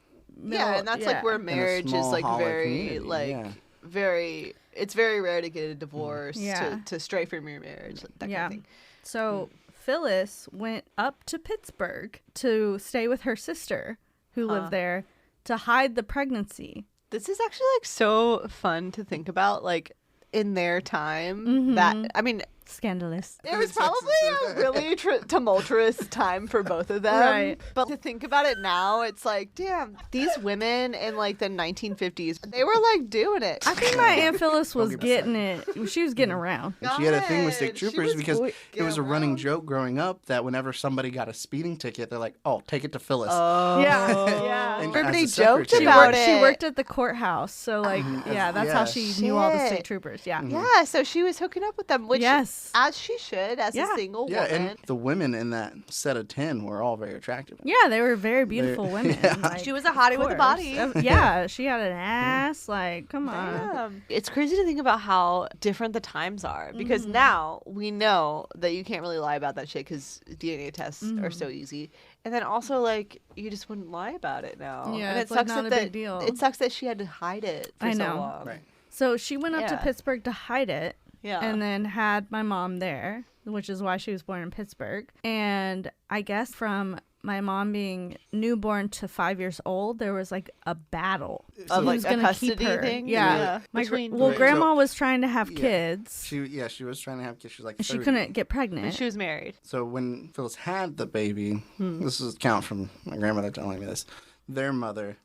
[SPEAKER 4] middle,
[SPEAKER 3] Yeah, and that's like where
[SPEAKER 2] in a
[SPEAKER 3] marriage is
[SPEAKER 2] small
[SPEAKER 3] like
[SPEAKER 2] Hollow
[SPEAKER 3] very
[SPEAKER 2] community,
[SPEAKER 3] like
[SPEAKER 2] yeah.
[SPEAKER 3] very it's very rare to get a divorce
[SPEAKER 4] Yeah.
[SPEAKER 3] to stray from your marriage, that kind
[SPEAKER 4] Yeah.
[SPEAKER 3] of thing.
[SPEAKER 4] So Phyllis went up to Pittsburgh to stay with her sister who lived there to hide the pregnancy.
[SPEAKER 3] This is actually like so fun to think about, like in their time. That I mean,
[SPEAKER 4] Scandalous.
[SPEAKER 3] it was probably a really tumultuous time for both of them.
[SPEAKER 4] Right.
[SPEAKER 3] But to think about it now, it's like, damn, these women in like the 1950s, they were like doing it.
[SPEAKER 4] I think my Aunt Phyllis was
[SPEAKER 2] Don't get
[SPEAKER 4] getting it. She was getting around.
[SPEAKER 2] And she had a thing with state
[SPEAKER 3] God, she
[SPEAKER 2] troopers
[SPEAKER 3] was
[SPEAKER 2] because
[SPEAKER 3] going
[SPEAKER 2] it was a running
[SPEAKER 3] around.
[SPEAKER 2] joke growing up that whenever somebody got a speeding ticket, they're like, oh, take it to Phyllis.
[SPEAKER 3] Oh.
[SPEAKER 4] Yeah. Yeah.
[SPEAKER 2] And
[SPEAKER 3] Everybody
[SPEAKER 2] as a secretary-
[SPEAKER 3] joked
[SPEAKER 4] She
[SPEAKER 3] about
[SPEAKER 4] worked,
[SPEAKER 3] it.
[SPEAKER 4] she worked at the courthouse. So, like, yeah, that's how
[SPEAKER 2] yeah.
[SPEAKER 4] she knew all the
[SPEAKER 3] Shit.
[SPEAKER 4] state troopers. Yeah.
[SPEAKER 3] Yeah, so she was hooking up with them, which
[SPEAKER 4] Yes.
[SPEAKER 3] as she should, as
[SPEAKER 4] Yeah.
[SPEAKER 3] a single
[SPEAKER 2] Yeah,
[SPEAKER 3] woman.
[SPEAKER 2] and the women in that set of 10 were all very attractive.
[SPEAKER 4] Yeah, they were very beautiful women.
[SPEAKER 2] Yeah.
[SPEAKER 4] Like,
[SPEAKER 3] She was a hottie
[SPEAKER 4] of
[SPEAKER 3] with a
[SPEAKER 4] course.
[SPEAKER 3] body.
[SPEAKER 4] Yeah, she had an ass. Like, come on.
[SPEAKER 3] Damn. It's crazy to think about how different the times are because now we know that you can't really lie about that shit because DNA tests are so easy. And then also, like, you just wouldn't lie about it now.
[SPEAKER 4] Yeah,
[SPEAKER 3] and
[SPEAKER 4] it's, like, not a
[SPEAKER 3] that
[SPEAKER 4] big deal.
[SPEAKER 3] It sucks that she had to hide it for
[SPEAKER 4] I
[SPEAKER 3] so
[SPEAKER 4] know.
[SPEAKER 3] long.
[SPEAKER 2] Right.
[SPEAKER 4] So she went up to
[SPEAKER 3] Yeah.
[SPEAKER 4] Pittsburgh to hide it.
[SPEAKER 3] Yeah.
[SPEAKER 4] And then had my mom there, which is why she was born in Pittsburgh. And I guess from my mom being newborn to 5 years old, there was like a battle.
[SPEAKER 3] Of,
[SPEAKER 4] Who
[SPEAKER 3] like,
[SPEAKER 4] was
[SPEAKER 3] a
[SPEAKER 4] gonna keep
[SPEAKER 3] custody
[SPEAKER 4] her.
[SPEAKER 3] thing?
[SPEAKER 4] Yeah.
[SPEAKER 3] Yeah.
[SPEAKER 4] My
[SPEAKER 3] Between-
[SPEAKER 4] well,
[SPEAKER 2] Right,
[SPEAKER 4] grandma
[SPEAKER 2] so-
[SPEAKER 4] was trying to have
[SPEAKER 2] Yeah.
[SPEAKER 4] kids.
[SPEAKER 2] She was trying to have kids. She was like 30.
[SPEAKER 4] She couldn't get
[SPEAKER 3] When
[SPEAKER 4] pregnant.
[SPEAKER 3] she was married.
[SPEAKER 2] So when Phyllis had the baby, this is count from my grandmother telling me this. Their mother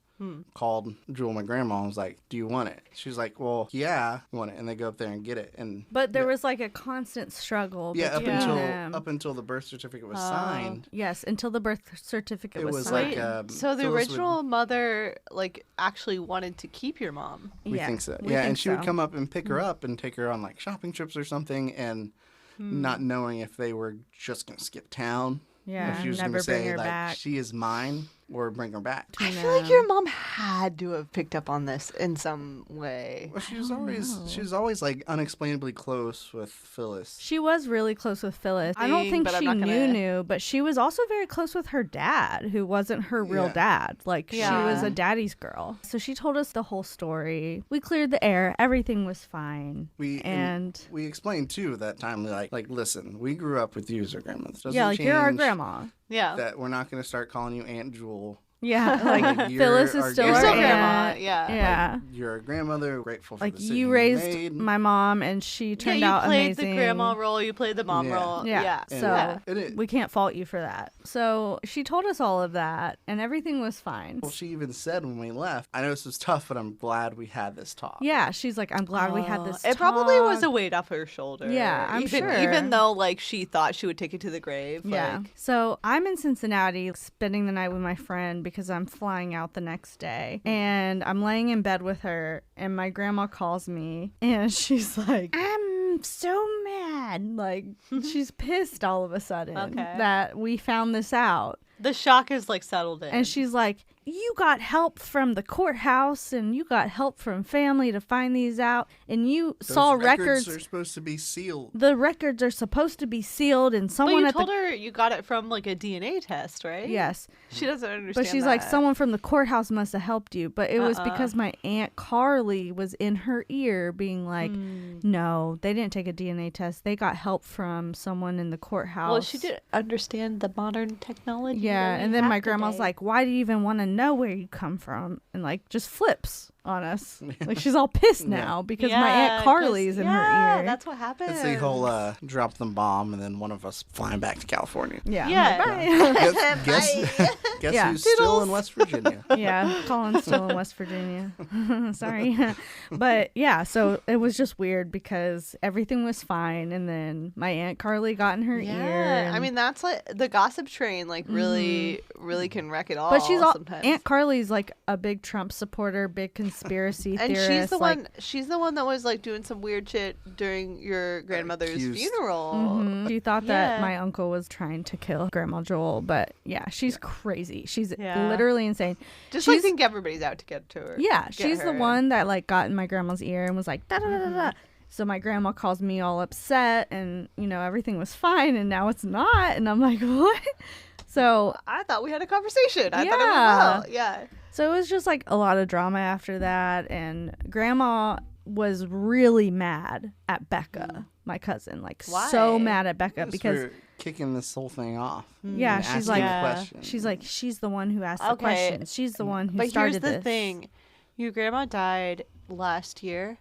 [SPEAKER 2] called Jewel, my grandma, and was like, "Do you want it?" She was like, "Well, yeah, I want it." And they go up there and get it. And
[SPEAKER 4] But there was like a constant struggle
[SPEAKER 2] yeah, up
[SPEAKER 4] between
[SPEAKER 2] until
[SPEAKER 4] them.
[SPEAKER 2] the birth certificate was signed,
[SPEAKER 4] Yes, until the birth certificate
[SPEAKER 2] it
[SPEAKER 4] was
[SPEAKER 2] was
[SPEAKER 4] signed.
[SPEAKER 2] like
[SPEAKER 3] So the
[SPEAKER 2] Phyllis would-
[SPEAKER 3] original mother, like, actually wanted to keep your mom.
[SPEAKER 2] we
[SPEAKER 4] Yeah,
[SPEAKER 2] think so.
[SPEAKER 4] we
[SPEAKER 2] Yeah,
[SPEAKER 4] think
[SPEAKER 2] and she would
[SPEAKER 4] so.
[SPEAKER 2] come up and pick her up and take her on like shopping trips or something, and not knowing if they were just gonna skip town.
[SPEAKER 4] Yeah,
[SPEAKER 2] if she was
[SPEAKER 4] never
[SPEAKER 2] gonna
[SPEAKER 4] bring
[SPEAKER 2] say
[SPEAKER 4] her
[SPEAKER 2] like
[SPEAKER 4] back.
[SPEAKER 2] she is mine or bring her back.
[SPEAKER 3] I feel like your mom had to have picked up on this in some way.
[SPEAKER 2] Well, she was always like unexplainably close with Phyllis.
[SPEAKER 4] She was really close with Phyllis. I don't think
[SPEAKER 3] But I'm
[SPEAKER 4] she
[SPEAKER 3] not gonna-
[SPEAKER 4] knew, but she was also very close with her dad, who wasn't her real
[SPEAKER 2] Yeah.
[SPEAKER 4] dad. Like, she
[SPEAKER 3] Yeah.
[SPEAKER 4] was a daddy's girl. So she told us the whole story. We cleared the air. Everything was fine.
[SPEAKER 2] And we explained too that time, like listen, we grew up with you as our grandmothers. Doesn't
[SPEAKER 4] yeah, like, you're our
[SPEAKER 2] change
[SPEAKER 4] grandma.
[SPEAKER 3] Yeah.
[SPEAKER 2] That we're not going to start calling you Aunt Jewel.
[SPEAKER 4] Yeah, like,
[SPEAKER 2] Like,
[SPEAKER 4] Phyllis
[SPEAKER 2] you're
[SPEAKER 4] is
[SPEAKER 2] our
[SPEAKER 4] still
[SPEAKER 3] You're
[SPEAKER 4] our
[SPEAKER 3] still
[SPEAKER 2] grandma.
[SPEAKER 3] grandma.
[SPEAKER 4] aunt.
[SPEAKER 3] Yeah.
[SPEAKER 4] Yeah.
[SPEAKER 2] You're a grandmother. Grateful for
[SPEAKER 4] Like,
[SPEAKER 2] the decision
[SPEAKER 4] you raised
[SPEAKER 2] made.
[SPEAKER 4] my mom, and she turned
[SPEAKER 3] yeah, you
[SPEAKER 4] out
[SPEAKER 3] played
[SPEAKER 4] amazing.
[SPEAKER 3] the grandma role, you played the mom
[SPEAKER 2] Yeah.
[SPEAKER 3] role.
[SPEAKER 4] Yeah.
[SPEAKER 2] And
[SPEAKER 4] So
[SPEAKER 2] it-
[SPEAKER 4] we can't fault you for that. So she told us all of that, and everything was fine.
[SPEAKER 2] Well, she even said when we left, I know this was tough, but I'm glad we had this talk.
[SPEAKER 4] Yeah, she's like, I'm glad we had this.
[SPEAKER 3] It probably was a
[SPEAKER 4] talk."
[SPEAKER 3] weight off her shoulder.
[SPEAKER 4] Yeah, I'm
[SPEAKER 3] even,
[SPEAKER 4] sure.
[SPEAKER 3] Even though, like, she thought she would take it to the grave.
[SPEAKER 4] Yeah.
[SPEAKER 3] Like,
[SPEAKER 4] So I'm in Cincinnati spending the night with my friend because I'm flying out the next day. And I'm laying in bed with her, and my grandma calls me, and she's like, I'm so mad. Like, she's pissed all of a sudden
[SPEAKER 3] Okay.
[SPEAKER 4] that we found this out.
[SPEAKER 3] the shock is, like, settled in.
[SPEAKER 4] And she's like, you got help from the courthouse and you got help from family to find these out, and you saw records
[SPEAKER 2] are supposed to be sealed.
[SPEAKER 4] The records are supposed to be sealed, and someone
[SPEAKER 3] But you told her you got it from like a DNA test, right?
[SPEAKER 4] Yes.
[SPEAKER 3] She doesn't understand.
[SPEAKER 4] But she's like, someone from the courthouse must have helped you. But it was because my Aunt Carly was in her ear being like, no, they didn't take a DNA test. They got help from someone in the courthouse.
[SPEAKER 3] Well, she didn't understand the modern technology.
[SPEAKER 4] Yeah, and then my grandma's like, why do you even want to know where you come from? And like just flips on us. Like she's all pissed now because my Aunt Carly's in her ear.
[SPEAKER 3] That's what happened.
[SPEAKER 2] It's the whole drop the bomb and then one of us flying back to California.
[SPEAKER 4] Yeah.
[SPEAKER 3] Yeah.
[SPEAKER 4] Bye.
[SPEAKER 2] Guess who's still in West Virginia?
[SPEAKER 4] Yeah, Colin's still in West Virginia. Sorry. But yeah, so it was just weird because everything was fine, and then my Aunt Carly got in her ear.
[SPEAKER 3] Yeah, I mean that's like the gossip train, like really can wreck it all.
[SPEAKER 4] But
[SPEAKER 3] sometimes.
[SPEAKER 4] Aunt Carly's like a big Trump supporter, big conspiracy
[SPEAKER 3] and
[SPEAKER 4] theorist.
[SPEAKER 3] she's the one. She's the one that was like doing some weird shit during your grandmother's funeral.
[SPEAKER 4] She thought that my uncle was trying to kill Grandma Joel, but yeah, she's crazy. She's literally insane.
[SPEAKER 3] Just
[SPEAKER 4] she's,
[SPEAKER 3] like think everybody's out to get to her.
[SPEAKER 4] Yeah, she's the one that like got in my grandma's ear and was like da da da da da. So my grandma calls me all upset, and you know everything was fine, and now it's not, and I'm like, what? So
[SPEAKER 3] I thought we had a conversation. I thought it went well. Yeah.
[SPEAKER 4] So it was just like a lot of drama after that, and Grandma was really mad at Becca, my cousin, like so mad at Becca because
[SPEAKER 2] we're kicking this whole thing off.
[SPEAKER 4] Yeah, she's like,
[SPEAKER 2] questions.
[SPEAKER 4] she's the one who asked the questions. She's the one who started this.
[SPEAKER 3] But here's the thing, your grandma died last year.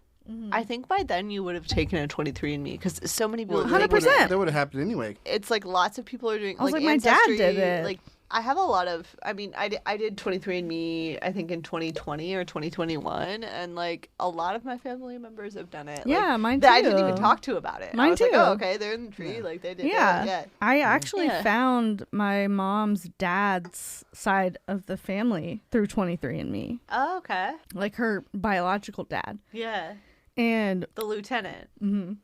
[SPEAKER 3] I think by then you would have taken a 23andMe because so many people.
[SPEAKER 4] 100%.
[SPEAKER 2] That would have happened anyway.
[SPEAKER 3] It's like lots of people are doing.
[SPEAKER 4] I was like,
[SPEAKER 3] Ancestry,
[SPEAKER 4] my dad did it.
[SPEAKER 3] Like I have a lot of. I mean, I did 23andMe. I think in 2020 or 2021, and like a lot of my family members have done it.
[SPEAKER 4] Yeah,
[SPEAKER 3] like,
[SPEAKER 4] mine
[SPEAKER 3] that I
[SPEAKER 4] too.
[SPEAKER 3] didn't even talk to about it.
[SPEAKER 4] Mine
[SPEAKER 3] I was
[SPEAKER 4] too.
[SPEAKER 3] like, oh, okay, they're in the tree. Like they did.
[SPEAKER 4] Yeah.
[SPEAKER 3] Yeah.
[SPEAKER 4] I actually found my mom's dad's side of the family through 23andMe,
[SPEAKER 3] Oh, okay.
[SPEAKER 4] like her biological dad.
[SPEAKER 3] Yeah.
[SPEAKER 4] And
[SPEAKER 3] The lieutenant.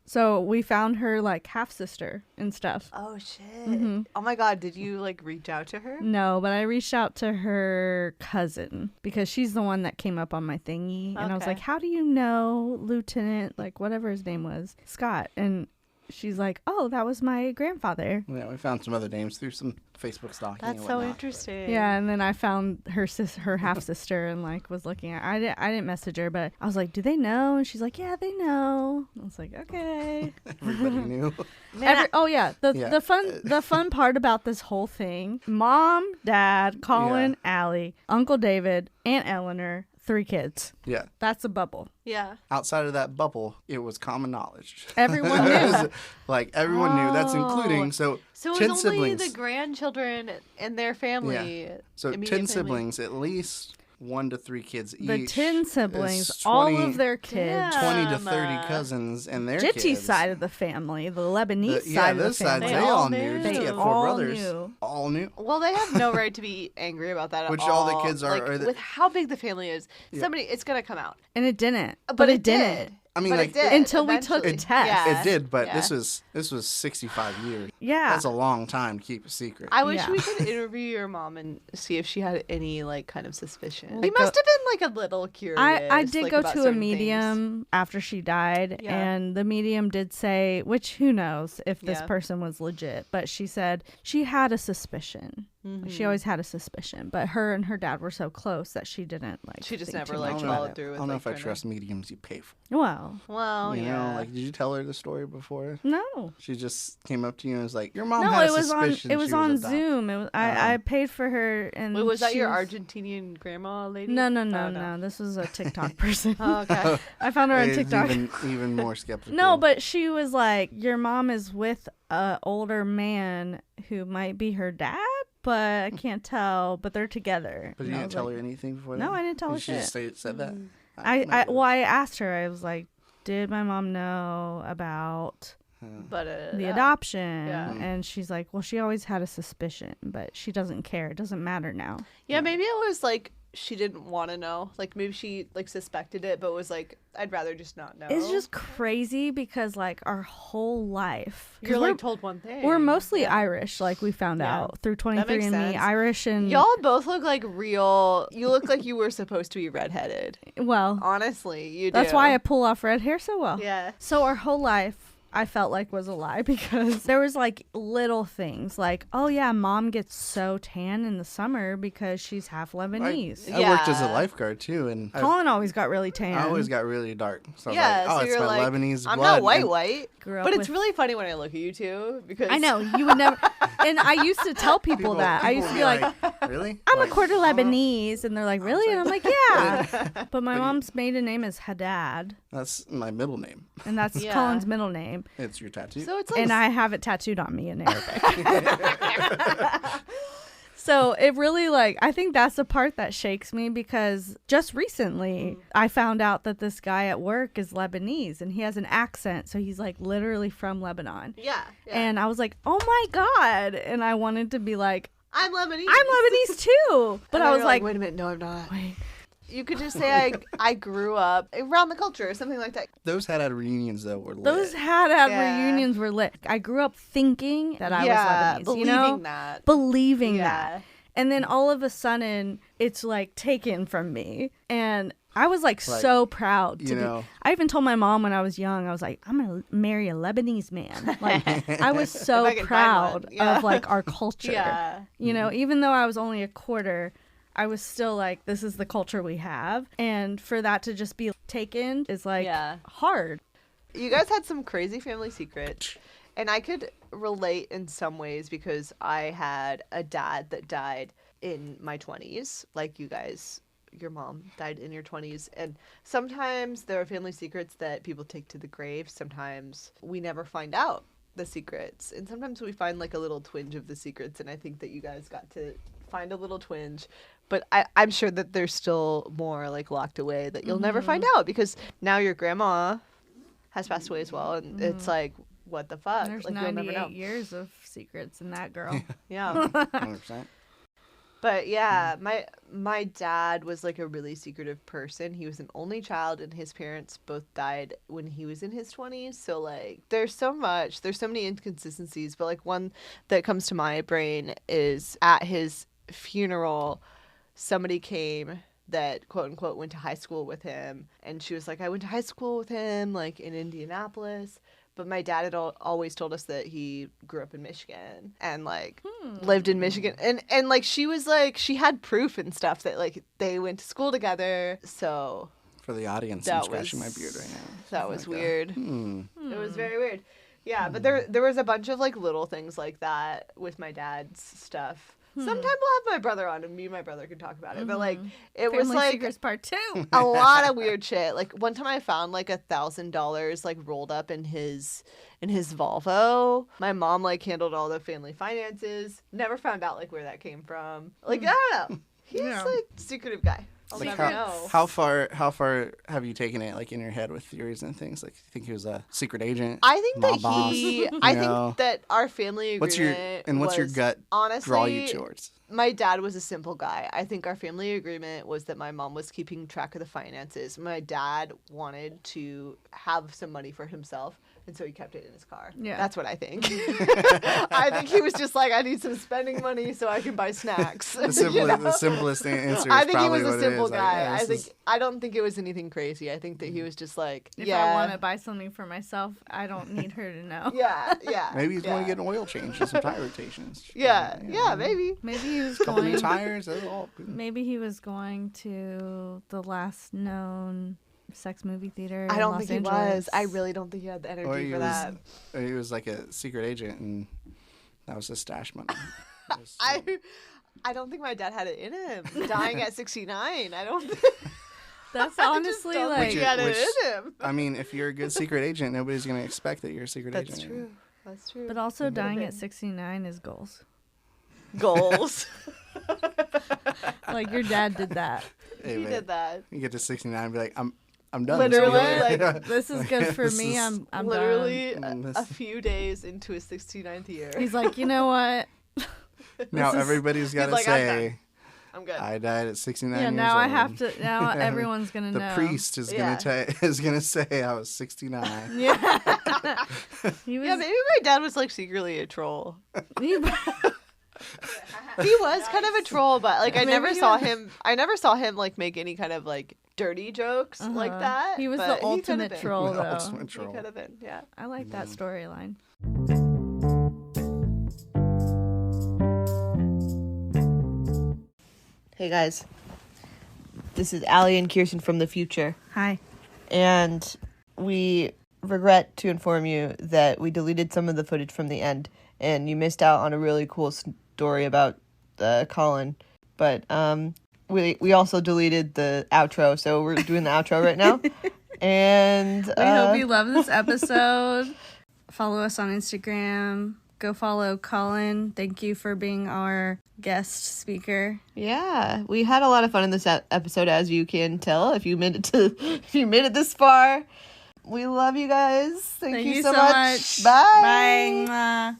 [SPEAKER 4] so we found her like half sister and stuff.
[SPEAKER 3] Oh shit. Oh my god, did you like reach out to her?
[SPEAKER 4] No, but I reached out to her cousin because she's the one that came up on my thingy. And I was
[SPEAKER 3] Okay.
[SPEAKER 4] like, how do you know Lieutenant, like whatever his name was, Scott? And she's like, oh, that was my grandfather.
[SPEAKER 2] Yeah, we found some other names through some Facebook stalking.
[SPEAKER 3] That's
[SPEAKER 2] and
[SPEAKER 3] so
[SPEAKER 2] whatnot,
[SPEAKER 3] interesting.
[SPEAKER 4] Yeah, and then I found her her half sister and like was looking at. I didn't message her, but I was like, "Do they know?" And she's like, "Yeah, they know." I was like, "Okay."
[SPEAKER 2] Everybody knew.
[SPEAKER 4] The fun part about this whole thing: Mom, Dad, Colin, Allie, Uncle David, Aunt Eleanor, 3 kids.
[SPEAKER 2] Yeah.
[SPEAKER 4] That's a bubble.
[SPEAKER 3] Yeah.
[SPEAKER 2] Outside of that bubble, it was common knowledge.
[SPEAKER 4] Everyone knew.
[SPEAKER 2] Like everyone knew. That's including
[SPEAKER 3] So it
[SPEAKER 2] 10
[SPEAKER 3] was only
[SPEAKER 2] siblings.
[SPEAKER 3] the grandchildren and their family.
[SPEAKER 2] So
[SPEAKER 3] immediate
[SPEAKER 2] 10
[SPEAKER 3] family.
[SPEAKER 2] siblings, at least 1 to 3 kids each.
[SPEAKER 4] The 10 siblings,
[SPEAKER 2] is
[SPEAKER 4] all
[SPEAKER 2] 20
[SPEAKER 4] of their kids.
[SPEAKER 2] 20 to 30 cousins and their
[SPEAKER 4] Jitty
[SPEAKER 2] kids.
[SPEAKER 4] side of the family, the Lebanese
[SPEAKER 2] Yeah,
[SPEAKER 4] side of the
[SPEAKER 2] those sides,
[SPEAKER 4] family.
[SPEAKER 2] they all
[SPEAKER 3] knew.
[SPEAKER 2] knew.
[SPEAKER 3] They
[SPEAKER 2] She had 4
[SPEAKER 4] all
[SPEAKER 2] brothers.
[SPEAKER 4] knew.
[SPEAKER 2] All knew.
[SPEAKER 3] Well, they have no right to be angry about that at
[SPEAKER 2] Which
[SPEAKER 3] all.
[SPEAKER 2] all the kids are-
[SPEAKER 3] Like,
[SPEAKER 2] are the-
[SPEAKER 3] with how big the family is, it's gonna come out.
[SPEAKER 4] And it didn't.
[SPEAKER 3] But it
[SPEAKER 4] didn't.
[SPEAKER 3] did.
[SPEAKER 2] I mean,
[SPEAKER 3] But
[SPEAKER 2] like,
[SPEAKER 3] it did,
[SPEAKER 4] until we took
[SPEAKER 3] eventually.
[SPEAKER 4] tests.
[SPEAKER 3] Yeah.
[SPEAKER 2] It did, but
[SPEAKER 3] Yeah.
[SPEAKER 2] this was 65 years.
[SPEAKER 4] Yeah.
[SPEAKER 2] That's a long time to keep a secret.
[SPEAKER 3] I wish
[SPEAKER 4] Yeah.
[SPEAKER 3] we could interview your mom and see if she had any like kind of suspicion.
[SPEAKER 4] Like,
[SPEAKER 3] You must have been like a little curious.
[SPEAKER 4] I did
[SPEAKER 3] like,
[SPEAKER 4] go
[SPEAKER 3] about
[SPEAKER 4] to a
[SPEAKER 3] certain
[SPEAKER 4] medium after she died,
[SPEAKER 3] Yeah.
[SPEAKER 4] and the medium did say, which who knows if this
[SPEAKER 3] Yeah.
[SPEAKER 4] person was legit, but she said she had a suspicion.
[SPEAKER 3] Mm-hmm.
[SPEAKER 4] She always had a suspicion, but her and her dad were so close that she didn't like.
[SPEAKER 3] She just
[SPEAKER 4] think
[SPEAKER 3] never,
[SPEAKER 4] too
[SPEAKER 3] like,
[SPEAKER 4] much
[SPEAKER 3] followed
[SPEAKER 4] about it.
[SPEAKER 3] through with,
[SPEAKER 2] I don't know
[SPEAKER 3] like,
[SPEAKER 2] if I
[SPEAKER 3] trying to-
[SPEAKER 2] trust mediums you pay for.
[SPEAKER 4] Well,
[SPEAKER 3] Well,
[SPEAKER 2] You
[SPEAKER 3] yeah.
[SPEAKER 2] know, like, did you tell her the story before?
[SPEAKER 4] no.
[SPEAKER 2] She just came up to you and was like, "Your mom
[SPEAKER 4] No,
[SPEAKER 2] had a
[SPEAKER 4] it was on
[SPEAKER 2] suspicion
[SPEAKER 4] it was
[SPEAKER 2] she
[SPEAKER 4] on
[SPEAKER 2] adopted."
[SPEAKER 4] Zoom. It was I paid for her and
[SPEAKER 3] Wait, was that
[SPEAKER 4] she
[SPEAKER 3] your Argentinian grandma lady?
[SPEAKER 4] No,
[SPEAKER 3] Oh,
[SPEAKER 4] no. This was a TikTok person.
[SPEAKER 3] Oh, okay.
[SPEAKER 4] I found her on
[SPEAKER 2] It's
[SPEAKER 4] TikTok.
[SPEAKER 2] even more skeptical.
[SPEAKER 4] No, but she was like, your mom is with a older man who might be her dad, but I can't tell. But they're together.
[SPEAKER 2] But you
[SPEAKER 4] And I
[SPEAKER 2] didn't
[SPEAKER 4] was
[SPEAKER 2] tell
[SPEAKER 4] like,
[SPEAKER 2] her anything before that?
[SPEAKER 4] No, I didn't tell her
[SPEAKER 2] She just said that?
[SPEAKER 4] I asked her. I was like, did my mom know about
[SPEAKER 3] But
[SPEAKER 4] the adoption?
[SPEAKER 3] Yeah.
[SPEAKER 4] And she's like, well, she always had a suspicion, but she doesn't care. It doesn't matter now.
[SPEAKER 3] Yeah, maybe it was like she didn't want to know. Like maybe she like suspected it, but was like, I'd rather just not know.
[SPEAKER 4] It's just crazy because like our whole life,
[SPEAKER 3] you're like told one thing.
[SPEAKER 4] We're mostly Irish, like we found out through 23andMe. Irish and
[SPEAKER 3] y'all both look like real. You look like you were supposed to be redheaded.
[SPEAKER 4] well,
[SPEAKER 3] Honestly, you do.
[SPEAKER 4] that's why I pull off red hair so well.
[SPEAKER 3] Yeah.
[SPEAKER 4] So our whole life, I felt like was a lie because there was like little things like, oh yeah, mom gets so tan in the summer because she's half Lebanese.
[SPEAKER 2] I worked as a lifeguard too, and
[SPEAKER 4] Colin always got really tan.
[SPEAKER 2] I always got really dark. So I was
[SPEAKER 3] Yeah,
[SPEAKER 2] like, oh,
[SPEAKER 3] so
[SPEAKER 2] it's
[SPEAKER 3] you're
[SPEAKER 2] my
[SPEAKER 3] like,
[SPEAKER 2] Lebanese
[SPEAKER 3] I'm
[SPEAKER 2] blood.
[SPEAKER 3] not white.
[SPEAKER 4] Grew up
[SPEAKER 3] But it's
[SPEAKER 4] with-
[SPEAKER 3] really funny when I look at you two because
[SPEAKER 4] I know you would never. And I used to tell people that. I used to be like,
[SPEAKER 2] really?
[SPEAKER 4] I'm
[SPEAKER 2] Like,
[SPEAKER 4] a quarter Lebanese, and they're like, really? And I'm like, yeah. But my mom's maiden name is Haddad,
[SPEAKER 2] That's my middle name.
[SPEAKER 4] and that's
[SPEAKER 3] Yeah.
[SPEAKER 4] Colin's middle name.
[SPEAKER 2] It's your tattoo.
[SPEAKER 3] so it's like
[SPEAKER 4] And I have it tattooed on me in Arabic. So it really like, I think that's the part that shakes me because just recently I found out that this guy at work is Lebanese and he has an accent. So he's like literally from Lebanon.
[SPEAKER 3] yeah.
[SPEAKER 4] And I was like, oh my God. And I wanted to be like,
[SPEAKER 3] I'm Lebanese.
[SPEAKER 4] I'm Lebanese too. But
[SPEAKER 3] And
[SPEAKER 4] I
[SPEAKER 3] then
[SPEAKER 4] was
[SPEAKER 3] you're
[SPEAKER 4] like,
[SPEAKER 3] wait a minute, no, I'm not.
[SPEAKER 4] wait.
[SPEAKER 3] You could just say I grew up around the culture or something like that.
[SPEAKER 2] Those had reunions though were lit.
[SPEAKER 4] Those Haddad
[SPEAKER 3] Yeah.
[SPEAKER 4] reunions were lit. I grew up thinking that I
[SPEAKER 3] yeah,
[SPEAKER 4] was Lebanese,
[SPEAKER 3] believing
[SPEAKER 4] you know?
[SPEAKER 3] that.
[SPEAKER 4] Believing
[SPEAKER 3] Yeah.
[SPEAKER 4] that. And then all of a sudden, it's like taken from me. And I was like so proud to
[SPEAKER 2] you
[SPEAKER 4] be.
[SPEAKER 2] know.
[SPEAKER 4] I even told my mom when I was young, I was like, I'm going to marry a Lebanese man. Like, I was so
[SPEAKER 3] If I can find
[SPEAKER 4] proud
[SPEAKER 3] one. Yeah.
[SPEAKER 4] of like our culture.
[SPEAKER 3] Yeah.
[SPEAKER 4] You know, even though I was only a quarter, I was still like, this is the culture we have. And for that to just be taken is like
[SPEAKER 3] Yeah.
[SPEAKER 4] hard.
[SPEAKER 3] You guys had some crazy family secrets. And I could relate in some ways because I had a dad that died in my 20s, like you guys. Your mom died in your 20s. And sometimes there are family secrets that people take to the grave. Sometimes we never find out the secrets. And sometimes we find like a little twinge of the secrets. And I think that you guys got to find a little twinge. But I'm sure that there's still more like locked away that you'll never find out because now your grandma has passed away as well. And it's like, what the fuck?
[SPEAKER 4] There's
[SPEAKER 3] Like, you'll never know.
[SPEAKER 4] 98 years of secrets in that girl.
[SPEAKER 3] Yeah.
[SPEAKER 2] 100%.
[SPEAKER 3] But yeah, my dad was like a really secretive person. He was an only child and his parents both died when he was in his 20s. So like there's so many inconsistencies, but like one that comes to my brain is at his funeral somebody came that quote unquote went to high school with him, and she was like, I went to high school with him like in Indianapolis. But my dad had always told us that he grew up in Michigan and like lived in Michigan. And like she was like, she had proof and stuff that like they went to school together. So
[SPEAKER 2] For the audience,
[SPEAKER 3] That
[SPEAKER 2] I'm scratching
[SPEAKER 3] was-
[SPEAKER 2] my beard right now.
[SPEAKER 3] that was
[SPEAKER 2] Like,
[SPEAKER 3] weird. It was very weird. Yeah, but there was a bunch of like little things like that with my dad's stuff. Sometime we'll have my brother on and me and my brother can talk about it. But like it was
[SPEAKER 4] Family
[SPEAKER 3] like
[SPEAKER 4] Secrets Part 2.
[SPEAKER 3] a lot of weird shit. Like one time I found like $1,000 like rolled up in his Volvo. My mom like handled all the family finances. Never found out like where that came from. Like I don't know. He's like secretive guy. I'll
[SPEAKER 2] Like
[SPEAKER 3] never know.
[SPEAKER 2] how far have you taken it like in your head with theories and things? Like you think he was a secret agent?
[SPEAKER 3] I think
[SPEAKER 2] mob
[SPEAKER 3] that
[SPEAKER 2] boss,
[SPEAKER 3] I
[SPEAKER 2] know?
[SPEAKER 3] think that our family
[SPEAKER 2] What's
[SPEAKER 3] agreement
[SPEAKER 2] your
[SPEAKER 3] was-
[SPEAKER 2] gut
[SPEAKER 3] honestly,
[SPEAKER 2] draw you towards?
[SPEAKER 3] My dad was a simple guy. I think our family agreement was that my mom was keeping track of the finances. My dad wanted to have some money for himself, and so he kept it in his car.
[SPEAKER 4] Yeah.
[SPEAKER 3] That's what I think. I think he was just like, I need some spending money so I can buy snacks.
[SPEAKER 2] The simplest answer is
[SPEAKER 3] I think he
[SPEAKER 2] probably
[SPEAKER 3] was
[SPEAKER 2] what
[SPEAKER 3] a simple
[SPEAKER 2] it is. Like,
[SPEAKER 3] guy.
[SPEAKER 2] yeah, this is-
[SPEAKER 3] I don't think it was anything crazy. I think that he was just like,
[SPEAKER 4] If
[SPEAKER 3] yeah,
[SPEAKER 4] I want to buy something for myself, I don't need her to know.
[SPEAKER 3] yeah.
[SPEAKER 2] Maybe he's going to
[SPEAKER 3] yeah.
[SPEAKER 2] get an oil change and some tire rotations.
[SPEAKER 3] Yeah, maybe.
[SPEAKER 4] Maybe he was
[SPEAKER 2] Couple new
[SPEAKER 4] going.
[SPEAKER 2] tires. That's all.
[SPEAKER 4] Maybe he was going to the last known sex movie theater.
[SPEAKER 3] I
[SPEAKER 4] in
[SPEAKER 3] don't
[SPEAKER 4] Los
[SPEAKER 3] think he
[SPEAKER 4] Angeles.
[SPEAKER 3] was. I really don't think he had the energy
[SPEAKER 2] Or he
[SPEAKER 3] for that.
[SPEAKER 2] He was like a secret agent, and that was his stash money. It was-
[SPEAKER 3] I don't think my dad had it in him. Dying at 69. I don't.
[SPEAKER 4] That's
[SPEAKER 3] I
[SPEAKER 4] honestly
[SPEAKER 3] just don't
[SPEAKER 4] like.
[SPEAKER 3] think he had it
[SPEAKER 2] Which-
[SPEAKER 3] in him.
[SPEAKER 2] I mean, if you're a good secret agent, nobody's going to expect that you're a secret
[SPEAKER 3] That's
[SPEAKER 2] agent.
[SPEAKER 3] true. That's true.
[SPEAKER 4] But also,
[SPEAKER 3] Could've
[SPEAKER 4] dying
[SPEAKER 3] been.
[SPEAKER 4] at 69 is goals.
[SPEAKER 3] Goals.
[SPEAKER 4] Like your dad did that.
[SPEAKER 2] Hey,
[SPEAKER 3] he
[SPEAKER 2] man,
[SPEAKER 3] did that.
[SPEAKER 2] You get to 69 and be like, I'm done.
[SPEAKER 3] Literally,
[SPEAKER 2] This is
[SPEAKER 3] like,
[SPEAKER 4] This is good for
[SPEAKER 2] This
[SPEAKER 4] me.
[SPEAKER 2] is
[SPEAKER 4] I'm
[SPEAKER 3] Literally
[SPEAKER 2] done.
[SPEAKER 3] a few days into his 69th year.
[SPEAKER 4] done. He's like, you know what?
[SPEAKER 2] now
[SPEAKER 4] this is-
[SPEAKER 2] everybody's got to
[SPEAKER 3] like, I'm
[SPEAKER 2] say,
[SPEAKER 3] I'm good.
[SPEAKER 2] I died at 69
[SPEAKER 4] Yeah,
[SPEAKER 2] years
[SPEAKER 4] now
[SPEAKER 2] old.
[SPEAKER 4] I have to. Now everyone's gonna
[SPEAKER 2] The
[SPEAKER 4] know.
[SPEAKER 2] priest is
[SPEAKER 3] Yeah.
[SPEAKER 2] gonna say I was 69.
[SPEAKER 4] Yeah. He was.
[SPEAKER 3] Yeah, maybe my dad was like secretly a troll. He was kind of a troll, but like I
[SPEAKER 4] Maybe
[SPEAKER 3] never
[SPEAKER 4] he
[SPEAKER 3] saw
[SPEAKER 4] was-
[SPEAKER 3] him. I never saw him like make any kind of like dirty jokes like that.
[SPEAKER 4] He was
[SPEAKER 3] but
[SPEAKER 4] the
[SPEAKER 3] he could've
[SPEAKER 4] ultimate
[SPEAKER 3] been.
[SPEAKER 4] troll,
[SPEAKER 2] The
[SPEAKER 4] though.
[SPEAKER 2] ultimate
[SPEAKER 3] He
[SPEAKER 2] troll.
[SPEAKER 3] could have been, yeah.
[SPEAKER 4] I like that storyline.
[SPEAKER 3] Hey guys, this is Allie and Kirsten from the future,
[SPEAKER 4] Hi.
[SPEAKER 3] and we regret to inform you that we deleted some of the footage from the end, and you missed out on a really cool story about Colin. But we also deleted the outro, so we're doing the outro right now. And
[SPEAKER 4] We hope you love this episode. Follow us on Instagram. Go follow Colin. Thank you for being our guest speaker.
[SPEAKER 3] yeah, we had a lot of fun in this episode, as you can tell if you made it this far. We love you guys. Thank you so much. Bye.
[SPEAKER 4] Bye. Mwah.